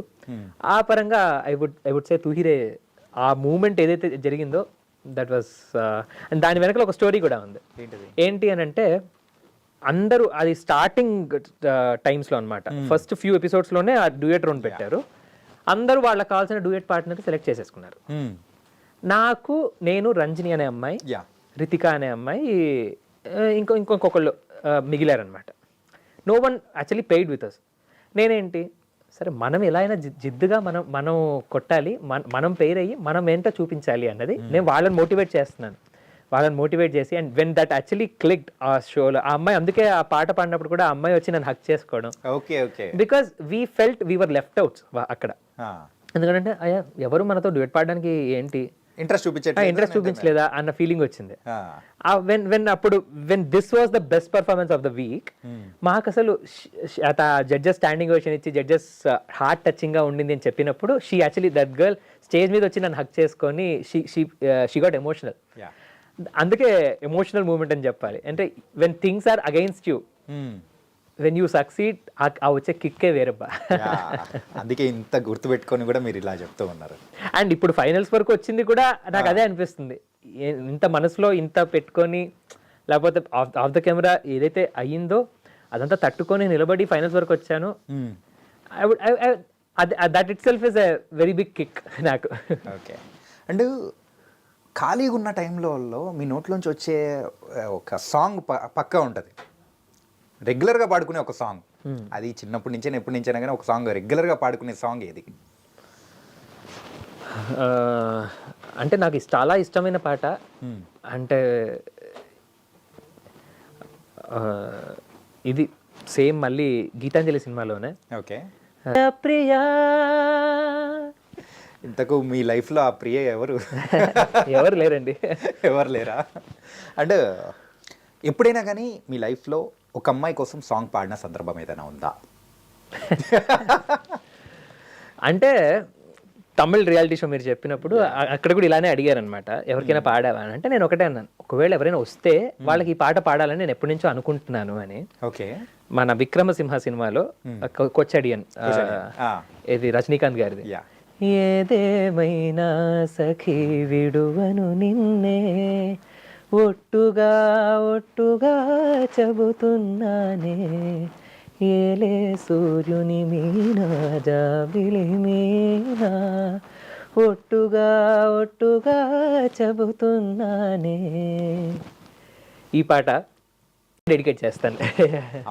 ఆ పరంగా ఐ వుడ్ సే తూ హీ రే, ఆ మూమెంట్ ఏదైతే జరిగిందో దట్ వాస్. అండ్ దాని వెనకలో ఒక స్టోరీ కూడా ఉంది. ఏంటి అని అంటే, అందరూ అది స్టార్టింగ్ టైమ్స్లో అనమాట, ఫస్ట్ ఫ్యూ ఎపిసోడ్స్లోనే ఆ డ్యూయట్ రౌండ్ పెట్టారు. అందరూ వాళ్ళకి కావాల్సిన డ్యూయట్ పార్ట్నర్ సెలెక్ట్ చేసేసుకున్నారు. నేను రంజని అనే అమ్మాయి, రితిక అనే అమ్మాయి, ఇంకొకళ్ళు మిగిలారనమాట. No one actually paid with us. నేనేంటి సరే మనం ఎలా అయినా జిద్దుగా మనం కొట్టాలి, మనం పెయిర్ అయ్యి మనం ఏంటో చూపించాలి అన్నది నేను వాళ్ళని మోటివేట్ చేస్తున్నాను. వాళ్ళని మోటివేట్ చేసి, and when that actually clicked ఆ షోలో, ఆ అమ్మాయి అందుకే ఆ పాట పాడినప్పుడు కూడా ఆ అమ్మాయి వచ్చి నన్ను హక్ చేసుకోవడం, okay okay. Because we felt we're left outs అక్కడ. ఎందుకంటే అయ్యా ఎవరు మనతో డ్యూయట్ పాడడానికి ఏంటి ఇంట్రెస్ట్ ఇంట్రెస్ట్ చూపించలేదా అన్న ఫీలింగ్ వచ్చింది. When this was the best performance of the week, మాకు అసలు జడ్జెస్ స్టాండింగ్ ఓషన్ ఇచ్చి జడ్జెస్ హార్ట్ టచింగ్ గా ఉండింది అని చెప్పినప్పుడు, she actually that girl stage మీద వచ్చి నన్ను హక్ చేసుకొని షీ గాట్ ఎమోషనల్. అందుకే ఎమోషనల్ మూమెంట్ అని చెప్పాలి. అంటే when things are against you, when you succeed, ఆ వచ్చే కిక్కే వేరబ్బా. అందుకే ఇంత గుర్తుపెట్టుకొని కూడా మీరు ఇలా చెప్తూ ఉన్నారు. అండ్ ఇప్పుడు ఫైనల్స్ వరకు వచ్చింది కూడా నాకు అదే అనిపిస్తుంది, ఇంత మనసులో ఇంత పెట్టుకొని, లేకపోతే ఆఫ్ ద కెమెరా ఏదైతే అయ్యిందో అదంతా తట్టుకొని నిలబడి ఫైనల్స్ వరకు వచ్చాను. That itself is a very big kick నాకు. ఓకే. అండ్ ఖాళీగా ఉన్న టైంలో మీ నోట్లోంచి వచ్చే ఒక సాంగ్ పక్కా ఉంటుంది, రెగ్యులర్గా పాడుకునే ఒక సాంగ్. అది చిన్నప్పటి నుంచైనా ఎప్పటి నుంచైనా కానీ ఒక సాంగ్ రెగ్యులర్గా పాడుకునే సాంగ్ ఏది? అంటే నాకు చాలా ఇష్టమైన పాట అంటే ఇది సేమ్ మళ్ళీ గీతాంజలి సినిమాలోనే. ఓకే. ప్రియా. ఇంతకు మీ లైఫ్లో ఆ ప్రియ ఎవరు? ఎవరు లేరండి. ఎవరు లేరా? అంటే ఎప్పుడైనా కానీ మీ లైఫ్లో ఒక అమ్మాయి కోసం సాంగ్ పాడిన సందర్భం ఏదైనా ఉందా? అంటే తమిళ్ రియాలిటీ షో మీరు చెప్పినప్పుడు అక్కడ కూడా ఇలానే అడిగారు అనమాట, ఎవరికైనా పాడావా అని. అంటే నేను ఒకటే అన్నాను, ఒకవేళ ఎవరైనా వస్తే వాళ్ళకి ఈ పాట పాడాలని నేను ఎప్పటి నుంచో అనుకుంటున్నాను అని. ఓకే. మన విక్రమసింహ సినిమాలో కొచ్చడియన్, ఇది రజనీకాంత్ గారిది. ఏదేమైనా సఖీ విడువను నిన్నే, ఒట్టుగా ఒట్టుగా చెబుతున్నానే, ఏలే సూర్యుని మీనా జాబిలి మీనా, ఒట్టుగా ఒట్టుగా చెబుతున్నానే. ఈ పాట డెడికేట్ చేస్తాను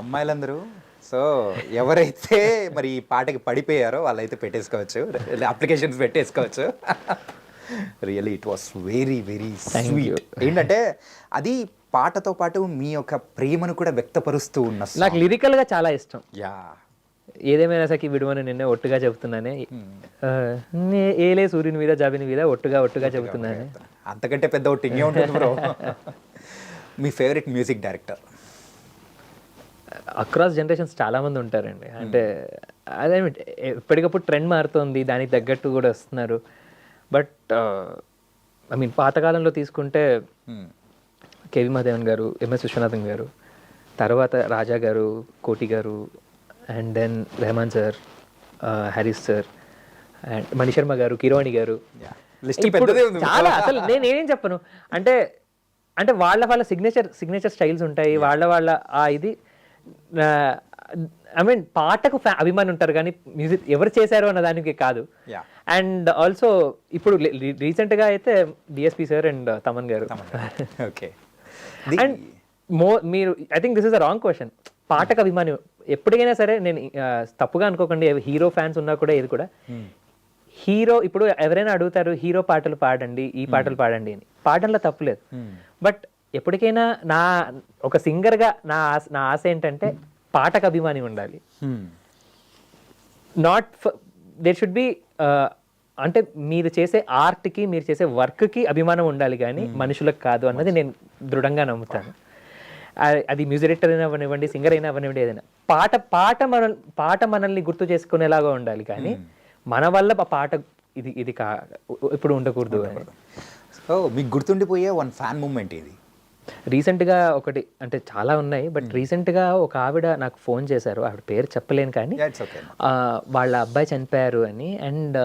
అమ్మాయిలందరూ. సో ఎవరైతే మరి ఈ పాటకి పడిపోయారో వాళ్ళైతే పెట్టేసుకోవచ్చు, అప్లికేషన్స్ పెట్టేసుకోవచ్చు. Really it was very very sweet. ఏంటంటే అది పాటతో పాటు మీ యొక్క ప్రేమను కూడా వ్యక్తపరుస్తూ ఉన్న, నాకు లిరికల్ గా చాలా ఇష్టం. యా. ఏదేమైనా సరికి విడువని నిన్నే ఒట్టుగా చెబుతున్నానే, ఏలే సూర్యుని మీద జాబిని మీద ఒట్టుగా ఒట్టుగా చెబుతున్నానే. అంతకంటే పెద్ద ఒకటి ఇంకే ఉంటుంది బ్రో. మీ favourite music director? Across generations చాలా మంది ఉంటారండి. అంటే అదే ఎప్పటికప్పుడు ట్రెండ్ మారుతుంది, దానికి తగ్గట్టు కూడా వస్తున్నారు. బట్ ఐ మీన్ పాతకాలంలో తీసుకుంటే కేవి మహాదేవన్ గారు, ఎంఎస్ విశ్వనాథన్ గారు, తర్వాత రాజా garu, Koti garu, and then Rahman sir, Harris sir, and Mani Sharma garu, Keeravani గారు. చాలా అసలు నేనేం చెప్పను అంటే, అంటే వాళ్ళ సిగ్నేచర్ స్టైల్స్ ఉంటాయి, వాళ్ళ ఇది. ఐ మీన్ పాటకు అభిమాని ఉంటారు కానీ మ్యూజిక్ ఎవరు చేశారు అన్న దానికి కాదు. అండ్ ఆల్సో ఇప్పుడు రీసెంట్గా అయితే డిఎస్పి సార్ అండ్ తమన్ గారు. ఓకే. అండ్ మీరు I think this is a wrong question. పాటకు అభిమాని ఎప్పటికైనా సరే, నేను తప్పుగా అనుకోకండి, హీరో ఫ్యాన్స్ ఉన్నా కూడా ఇది కూడా హీరో. ఇప్పుడు ఎవరైనా అడుగుతారు హీరో పాటలు పాడండి, ఈ పాటలు పాడండి అని. పాడడంలో తప్పులేదు, బట్ ఎప్పటికైనా ఒక సింగర్గా నా ఆశ ఏంటంటే పాటకు అభిమాని ఉండాలి. నాట్ దేర్ షుడ్ బి, అంటే మీరు చేసే ఆర్ట్కి, మీరు చేసే వర్క్కి అభిమానం ఉండాలి కానీ మనుషులకు కాదు అన్నది నేను దృఢంగా నమ్ముతాను. అది మ్యూజిక్ డైరెక్టర్ అయినా అవ్వనివ్వండి, సింగర్ అయినా అవ్వనివ్వండి, ఏదైనా పాట మనల్ని గుర్తు చేసుకునేలాగా ఉండాలి కానీ మన వల్ల పాట ఇది ఇప్పుడు ఉండకూడదు. సో మీకు గుర్తుండిపోయే వన్ ఫ్యాన్ మూమెంట్ ఇది? రీసెంట్గా ఒకటి, అంటే చాలా ఉన్నాయి, బట్ రీసెంట్గా ఒక ఆవిడ నాకు ఫోన్ చేశారు. ఆవిడ పేరు చెప్పలేను కానీ వాళ్ళ అబ్బాయి చనిపోయారు అని, అండ్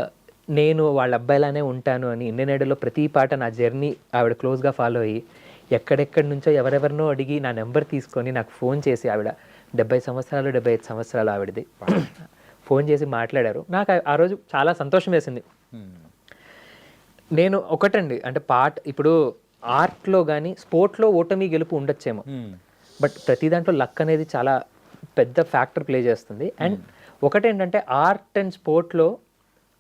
నేను వాళ్ళ అబ్బాయిలానే ఉంటాను అని, ఇండియన్ ఐడల్లో ప్రతి పాట నా జర్నీ ఆవిడ క్లోజ్గా ఫాలో అయ్యి ఎక్కడెక్కడి నుంచో ఎవరెవరినో అడిగి నా నెంబర్ తీసుకొని నాకు ఫోన్ చేసి, ఆవిడ 70 సంవత్సరాలు 75 సంవత్సరాలు ఆవిడది, ఫోన్ చేసి మాట్లాడారు. నాకు ఆ రోజు చాలా సంతోషం వేసింది. నేను ఒకటండి, అంటే ఇప్పుడు ఆర్ట్లో కానీ స్పోర్ట్లో ఓటమి గెలుపు ఉండొచ్చేమో, బట్ ప్రతి దాంట్లో లక్ అనేది చాలా పెద్ద ఫ్యాక్టర్ ప్లే చేస్తుంది. అండ్ ఒకటేంటంటే ఆర్ట్ అండ్ స్పోర్ట్లో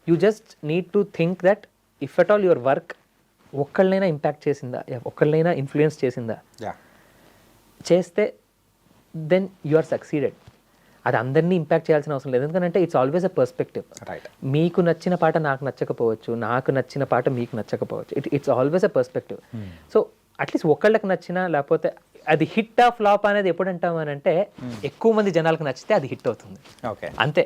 you just need to think that if at all your work ఒక్కళ్ళనైనా ఇంపాక్ట్ చేసిందా, ఒక్కళ్ళనైనా ఇన్ఫ్లుయెన్స్ చేసిందా, యా చేస్తే దెన్ యు ఆర్ సక్సీడెడ్. అది అందరినీ ఇంపాక్ట్ చేయాల్సిన అవసరం లేదు, ఎందుకంటే it's always a perspective. Right. మీకు నచ్చిన పాట నాకు నచ్చకపోవచ్చు, నాకు నచ్చిన పాట మీకు నచ్చకపోవచ్చు. It's always a perspective. So at least ఒకళ్ళకి నచ్చినా, లేకపోతే అది హిట్ ఆ ఫ్లాప్ అనేది ఎప్పుడు అంటాం అని అంటే, ఎక్కువ మంది జనాలకు నచ్చితే అది హిట్ అవుతుంది. ఓకే. అంతే.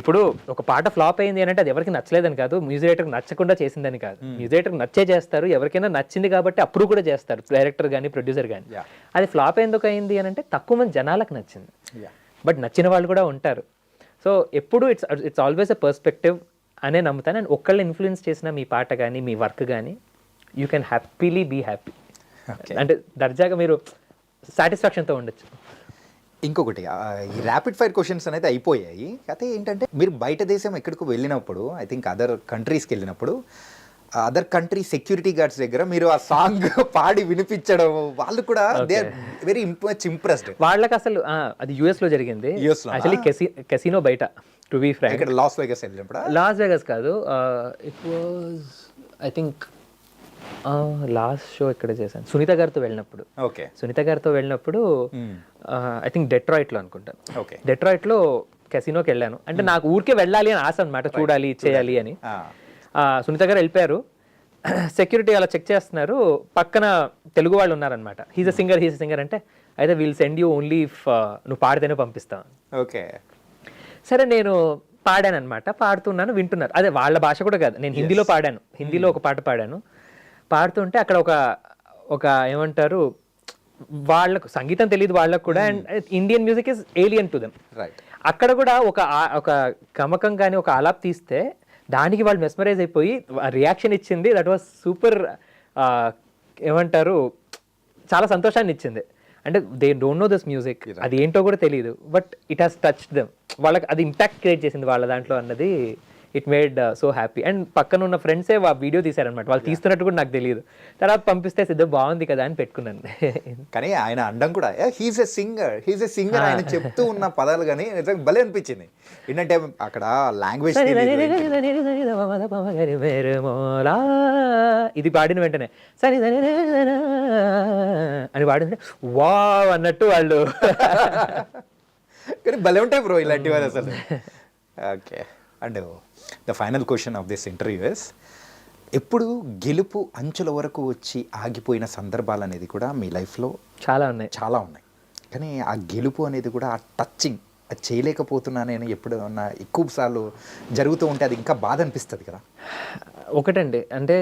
ఇప్పుడు ఒక పాట ఫ్లాప్ అయింది అని అంటే అది ఎవరికి నచ్చలేదని కాదు, మ్యూజిక్ డైరెక్టర్కి నచ్చకుండా చేసిందని కాదు. మ్యూజిక్ డైరెక్టర్కి నచ్చే చేస్తారు, ఎవరికైనా నచ్చింది కాబట్టి అప్రూవ్ కూడా చేస్తారు, డైరెక్టర్ కానీ ప్రొడ్యూసర్ కానీ. అది ఫ్లాప్ ఎందుకు అయింది అని అంటే తక్కువ మంది జనాలకు నచ్చింది, బట్ నచ్చిన వాళ్ళు కూడా ఉంటారు. సో ఎప్పుడు ఇట్స్ ఆల్వేస్ ఎ పర్స్పెక్టివ్ అనే నమ్ముతాను. అండ్ ఒక్కళ్ళు ఇన్ఫ్లుయెన్స్ చేసిన మీ పాట కానీ మీ వర్క్ కానీ you can happily be happy. అంటే దర్జాగా మీరు సాటిస్ఫాక్షన్తో ఉండొచ్చు. ఇంకొకటి ఈ ర్యాపిడ్ ఫైర్ క్వశ్చన్స్ అనేది అయిపోయాయి. అయితే ఏంటంటే మీరు బయట దేశం ఎక్కడికి వెళ్ళినప్పుడు, ఐ థింక్ అదర్ కంట్రీస్కి వెళ్ళినప్పుడు, అదర్ కంట్రీ సెక్యూరిటీ గార్డ్స్ దగ్గర మీరు ఆ సాంగ్ పాడి వినిపించడం, వాళ్ళు కూడా they are very much impressed. వాళ్ళకి అసలు అది యుఎస్ లో జరిగింది. యాక్చువల్లీ కెసినో బయట, టు బి ఫ్రాంక్. ఇక్కడ లాస్ వేగస్ వెళ్ళినప్పుడు, లాస్ వేగస్ కాదు, it was I think last show ఇక్కడ చేశాను సునీత గారితో వెళ్ళినప్పుడు. ఓకే. సునీత గారితో వెళ్ళినప్పుడు ఐ థింక్ డెట్రాయిట్లో అనుకుంటాను. ఓకే. డెట్రాయిట్లో కెసినోకి వెళ్ళాను. అంటే నాకు ఊరికే వెళ్ళాలి అని ఆశ అనమాట, చూడాలి చేయాలి అని. సునీత గారు వెళ్ళిపోయారు, సెక్యూరిటీ అలా చెక్ చేస్తున్నారు, పక్కన తెలుగు వాళ్ళు ఉన్నారనమాట. హీజ్ అ సింగర్ అంటే, అయితే wheel send you only if నువ్వు పాడితేనే పంపిస్తాను. ఓకే. సరే నేను పాడాను అనమాట, పాడుతున్నాను, వింటున్నారు. అదే వాళ్ళ భాష కూడా కాదు, నేను హిందీలో పాడాను, హిందీలో ఒక పాట పాడాను. పాడుతుంటే అక్కడ ఒక ఏమంటారు, వాళ్ళకు సంగీతం తెలియదు వాళ్ళకు కూడా, and Indian music is alien to them. Right. అక్కడ కూడా ఒక గమకం కానీ ఒక ఆలాప్ తీస్తే దానికి వాళ్ళు మెస్మరైజ్ అయిపోయి రియాక్షన్ ఇచ్చింది. దట్ వాజ్ సూపర్, ఏమంటారు, చాలా సంతోషాన్ని ఇచ్చింది. అంటే they don't know this music, అది ఏంటో కూడా తెలియదు, but it has touched them. వాళ్ళకి అది ఇంపాక్ట్ క్రియేట్ చేసింది వాళ్ళ దాంట్లో అన్నది. It made so happy. And పక్కన ఉన్న ఫ్రెండ్సే ఆ వీడియో తీశారనమాట, వాళ్ళు తీస్తున్నట్టు కూడా నాకు తెలియదు. తర్వాత పంపిస్తే సిద్ధ బాగుంది కదా అని పెట్టుకున్నాను. కానీ ఆయన అండం కూడా హీజ్ ఎ సింగర్ ఆయన చెప్తూ ఉన్న పదాలు కానీ భలే అనిపించింది. ఏంటంటే అక్కడ లాంగ్వేజ్ ఇది పాడిన వెంటనే సరే అని పాడింది, వావ్ అన్నట్టు వాళ్ళు. కానీ భలే ఉంటాయి బ్రో ఇలాంటివి అసలు. Okay. And the final question of this interview is, ఎప్పుడు గెలుపు అంచుల వరకు వచ్చి ఆగిపోయిన సందర్భాలు అనేది కూడా మీ లైఫ్లో చాలా ఉన్నాయి. కానీ ఆ గెలుపు అనేది కూడా ఆ టచింగ్, అది చేయలేకపోతున్నానని ఎప్పుడన్నా ఎక్కువ సార్లు జరుగుతూ ఉంటే అది ఇంకా బాధ అనిపిస్తుంది కదా. ఒకటండి, అంటే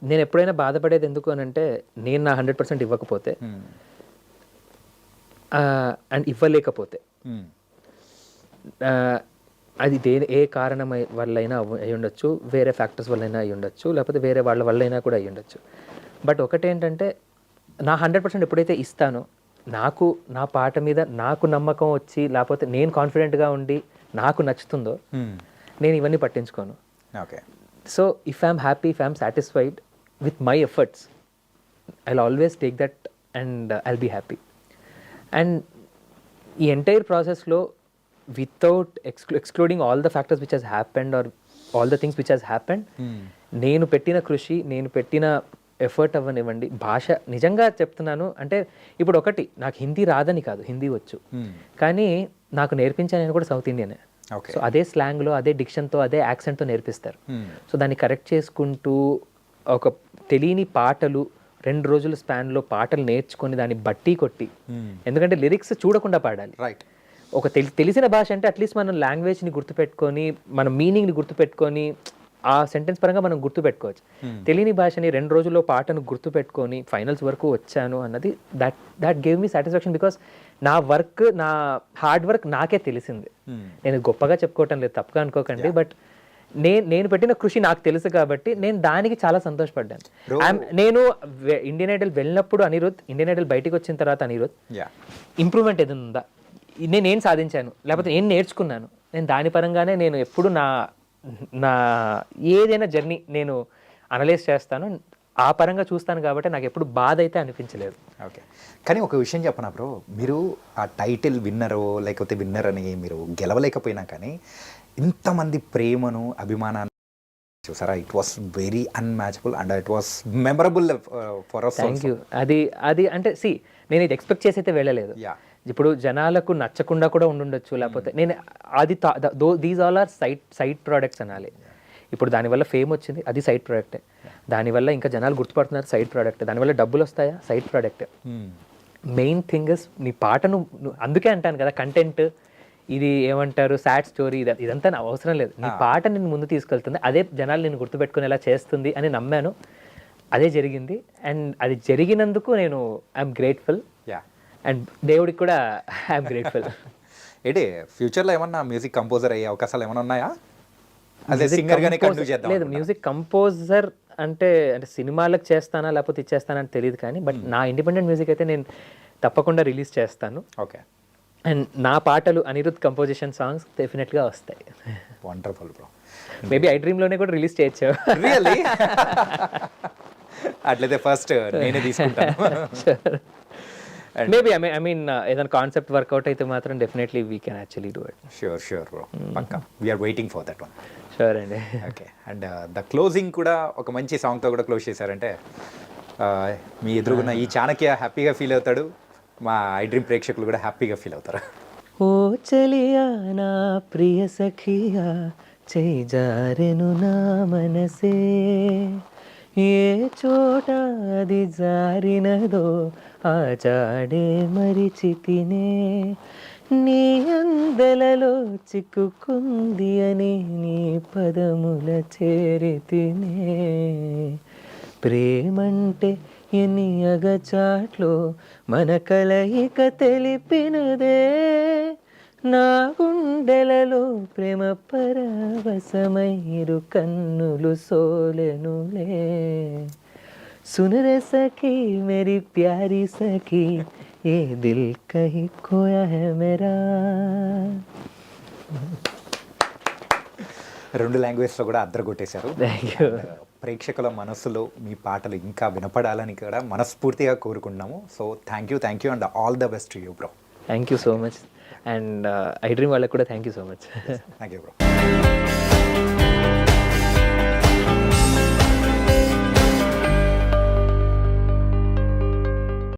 నేను ఎప్పుడైనా బాధపడేది ఎందుకు అని అంటే, నేను నా 100% ఇవ్వకపోతే అండ్ ఇవ్వలేకపోతే, అది ఏ కారణం వల్లైనా అయి ఉండొచ్చు, వేరే ఫ్యాక్టర్స్ వల్లైనా అయి ఉండొచ్చు, లేకపోతే వేరే వాళ్ళ వల్లైనా కూడా అయి ఉండొచ్చు. బట్ ఒకటేంటంటే, నా 100% ఎప్పుడైతే ఇస్తానో, నాకు నా పాట మీద నాకు నమ్మకం వచ్చి, లేకపోతే నేను కాన్ఫిడెంట్గా ఉండి నాకు నచ్చుతుందో, నేను ఇవన్నీ పట్టించుకోను. Okay. So if I'm happy, if I'm satisfied with my efforts, I'll always take that and I'll be happy. And ఈ ఎంటైర్ ప్రాసెస్లో without excluding all the factors which has happened or all the things which has happened, నేను పెట్టిన కృషి, నేను పెట్టిన effort అవ్వనివ్వండి. భాష నిజంగా చెప్తున్నాను అంటే, ఇప్పుడు ఒకటి, నాకు హిందీ రాదని కాదు, హిందీ వచ్చు, కానీ నాకు నేర్పించాను నేను కూడా సౌత్ ఇండియనే. సో అదే స్లాంగ్లో, అదే డిక్షన్తో, అదే యాక్సెంట్తో నేర్పిస్తారు. సో దాన్ని కరెక్ట్ చేసుకుంటూ ఒక తెలియని పాటలు 2 రోజుల స్పాన్లో పాటలు నేర్చుకొని దాన్ని బట్టి కొట్టి, ఎందుకంటే లిరిక్స్ చూడకుండా పాడాలి. రైట్. ఒక తెలిసిన భాష అంటే అట్లీస్ట్ మనం లాంగ్వేజ్ని గుర్తుపెట్టుకొని, మన మీనింగ్ని గుర్తుపెట్టుకొని, ఆ సెంటెన్స్ పరంగా మనం గుర్తుపెట్టుకోవచ్చు. తెలియని భాషని 2 రోజుల్లో పాటను గుర్తుపెట్టుకొని ఫైనల్స్ వరకు వచ్చాను అన్నది, that gave me satisfaction. Because నా వర్క్, నా హార్డ్ వర్క్ నాకే తెలిసింది. నేను గొప్పగా చెప్పుకోవటం లేదు, తప్పుగా అనుకోకండి, బట్ నేను పెట్టిన కృషి నాకు తెలుసు కాబట్టి నేను దానికి చాలా సంతోషపడ్డాను. నేను ఇండియన్ ఐడల్ వెళ్ళినప్పుడు అనిరుద్, ఇండియన్ ఐడల్ బయటికి వచ్చిన తర్వాత అనిరుద్, ఇంప్రూవ్మెంట్ ఏదైనా ఉందా, నేనేం సాధించాను, లేకపోతే ఏం నేర్చుకున్నాను, నేను దాని పరంగానే నేను ఎప్పుడు నా ఏదైనా జర్నీ నేను అనలైజ్ చేస్తాను, ఆ పరంగా చూస్తాను కాబట్టి నాకు ఎప్పుడు బాధ అయితే అనిపించలేదు. ఓకే. కానీ ఒక విషయం చెప్పనా బ్రో, మీరు ఆ టైటిల్ విన్నరో లేకపోతే విన్నర్ అని మీరు గెలవలేకపోయినా కానీ ఇంతమంది ప్రేమను, అభిమానాన్ని చూసారా, it was very unmatchable and it was memorable for us. Thank you. అది అంటే నేను ఇది ఎక్స్పెక్ట్ చేసి అయితే వెళ్ళలేదు. యా, ఇప్పుడు జనాలకు నచ్చకుండా కూడా ఉండుండొచ్చు, లేకపోతే నేను అది these all are side products అనాలి. ఇప్పుడు దానివల్ల ఫేమ్ వచ్చింది, అది సైడ్ ప్రోడక్టే. దానివల్ల ఇంకా జనాలు గుర్తుపడుతున్నారు, సైడ్ ప్రోడక్ట్. దానివల్ల డబ్బులు వస్తాయా, side product. Main thing is నీ పాటను అందుకే అంటాను కదా, కంటెంట్ ఇది ఏమంటారు, సాడ్ స్టోరీ, ఇదంతా నా అవసరం లేదు. నీ పాట నేను ముందు తీసుకెళ్తుంది, అదే జనాలు నేను గుర్తుపెట్టుకునేలా చేస్తుంది అని నమ్మాను. అదే జరిగింది. అండ్ అది జరిగినందుకు నేను ఐఎమ్ గ్రేట్ఫుల్. యా, అండ్ దేవుడికి కూడా ఐఎమ్ గ్రేట్ఫుల్. ఏంటి ఫ్యూచర్లో ఏమన్నా మ్యూజిక్ కంపోజర్ అయ్యే అవకాశాలు ఏమైనా ఉన్నాయా? అదే సింగర్గానే కంటిన్యూ చేద్దాం. లేదు, మ్యూజిక్ కంపోజర్ అంటే సినిమాలకు చేస్తానా లేకపోతే ఇచ్చేస్తానా అని తెలియదు, కానీ బట్ నా ఇండిపెండెంట్ మ్యూజిక్ అయితే నేను తప్పకుండా రిలీజ్ చేస్తాను. ఓకే. అండ్ నా పాటలు అనిరుద్ కంపోజిషన్ సాంగ్స్ డెఫినెట్గా వస్తాయి. Wonderful bro. మేబీ ఐ డ్రీమ్లోనే కూడా రిలీజ్ చేయొచ్చు. రియల్లీ? అట్లయితే ఫస్ట్ నేనే తీసుకుంటాను. మేబీ ఐ మీన్ ఏదైనా కాన్సెప్ట్ వర్కౌట్ అయితే మాత్రం definitely we can actually do it. Sure bro, పక్కా. We're waiting for that one. Sure అండి. ఓకే. అండ్ ద క్లోజింగ్ కూడా ఒక మంచి సాంగ్తో కూడా క్లోజ్ చేశారంటే మీ ఎదురుగున్న ఈ చాణక్య హ్యాపీగా ఫీల్ అవుతాడు, మా ఐ డ్రీమ్ ప్రేక్షకులు కూడా హ్యాపీగా ఫీల్ అవుతారు. ఓ చలియా నా ప్రియ సఖియా, చేయి జారెను నా మనసే, ఏ చోట అది జారినదో ఆ జాడే మరిచితినే, నీ అందలలో చిక్కుకుంది అని నీ పదముల చేరితినే, ప్రేమంటే ఎన్ని అగచాట్లో మన కలయిక తెలిపినదే, నా గుండెలలో ప్రేమ పరవశమైరు కన్నులు సోలెనులే, సునరే సఖీ మేరీ ప్యారీ సఖీ, ఏ దిల్ కహీ కోయా హై మేరా. 2 లాంగ్వేజ్లో కూడా అద్దరు కొట్టేశారు. Thank you. ప్రేక్షకుల మనసులో మీ పాటలు ఇంకా వినపడాలని కూడా మనస్ఫూర్తిగా కోరుకుంటున్నాము. So thank you and all the best to you bro. Thank you so much. And I dream వాళ్ళకి కూడా thank you so much. Thank you bro.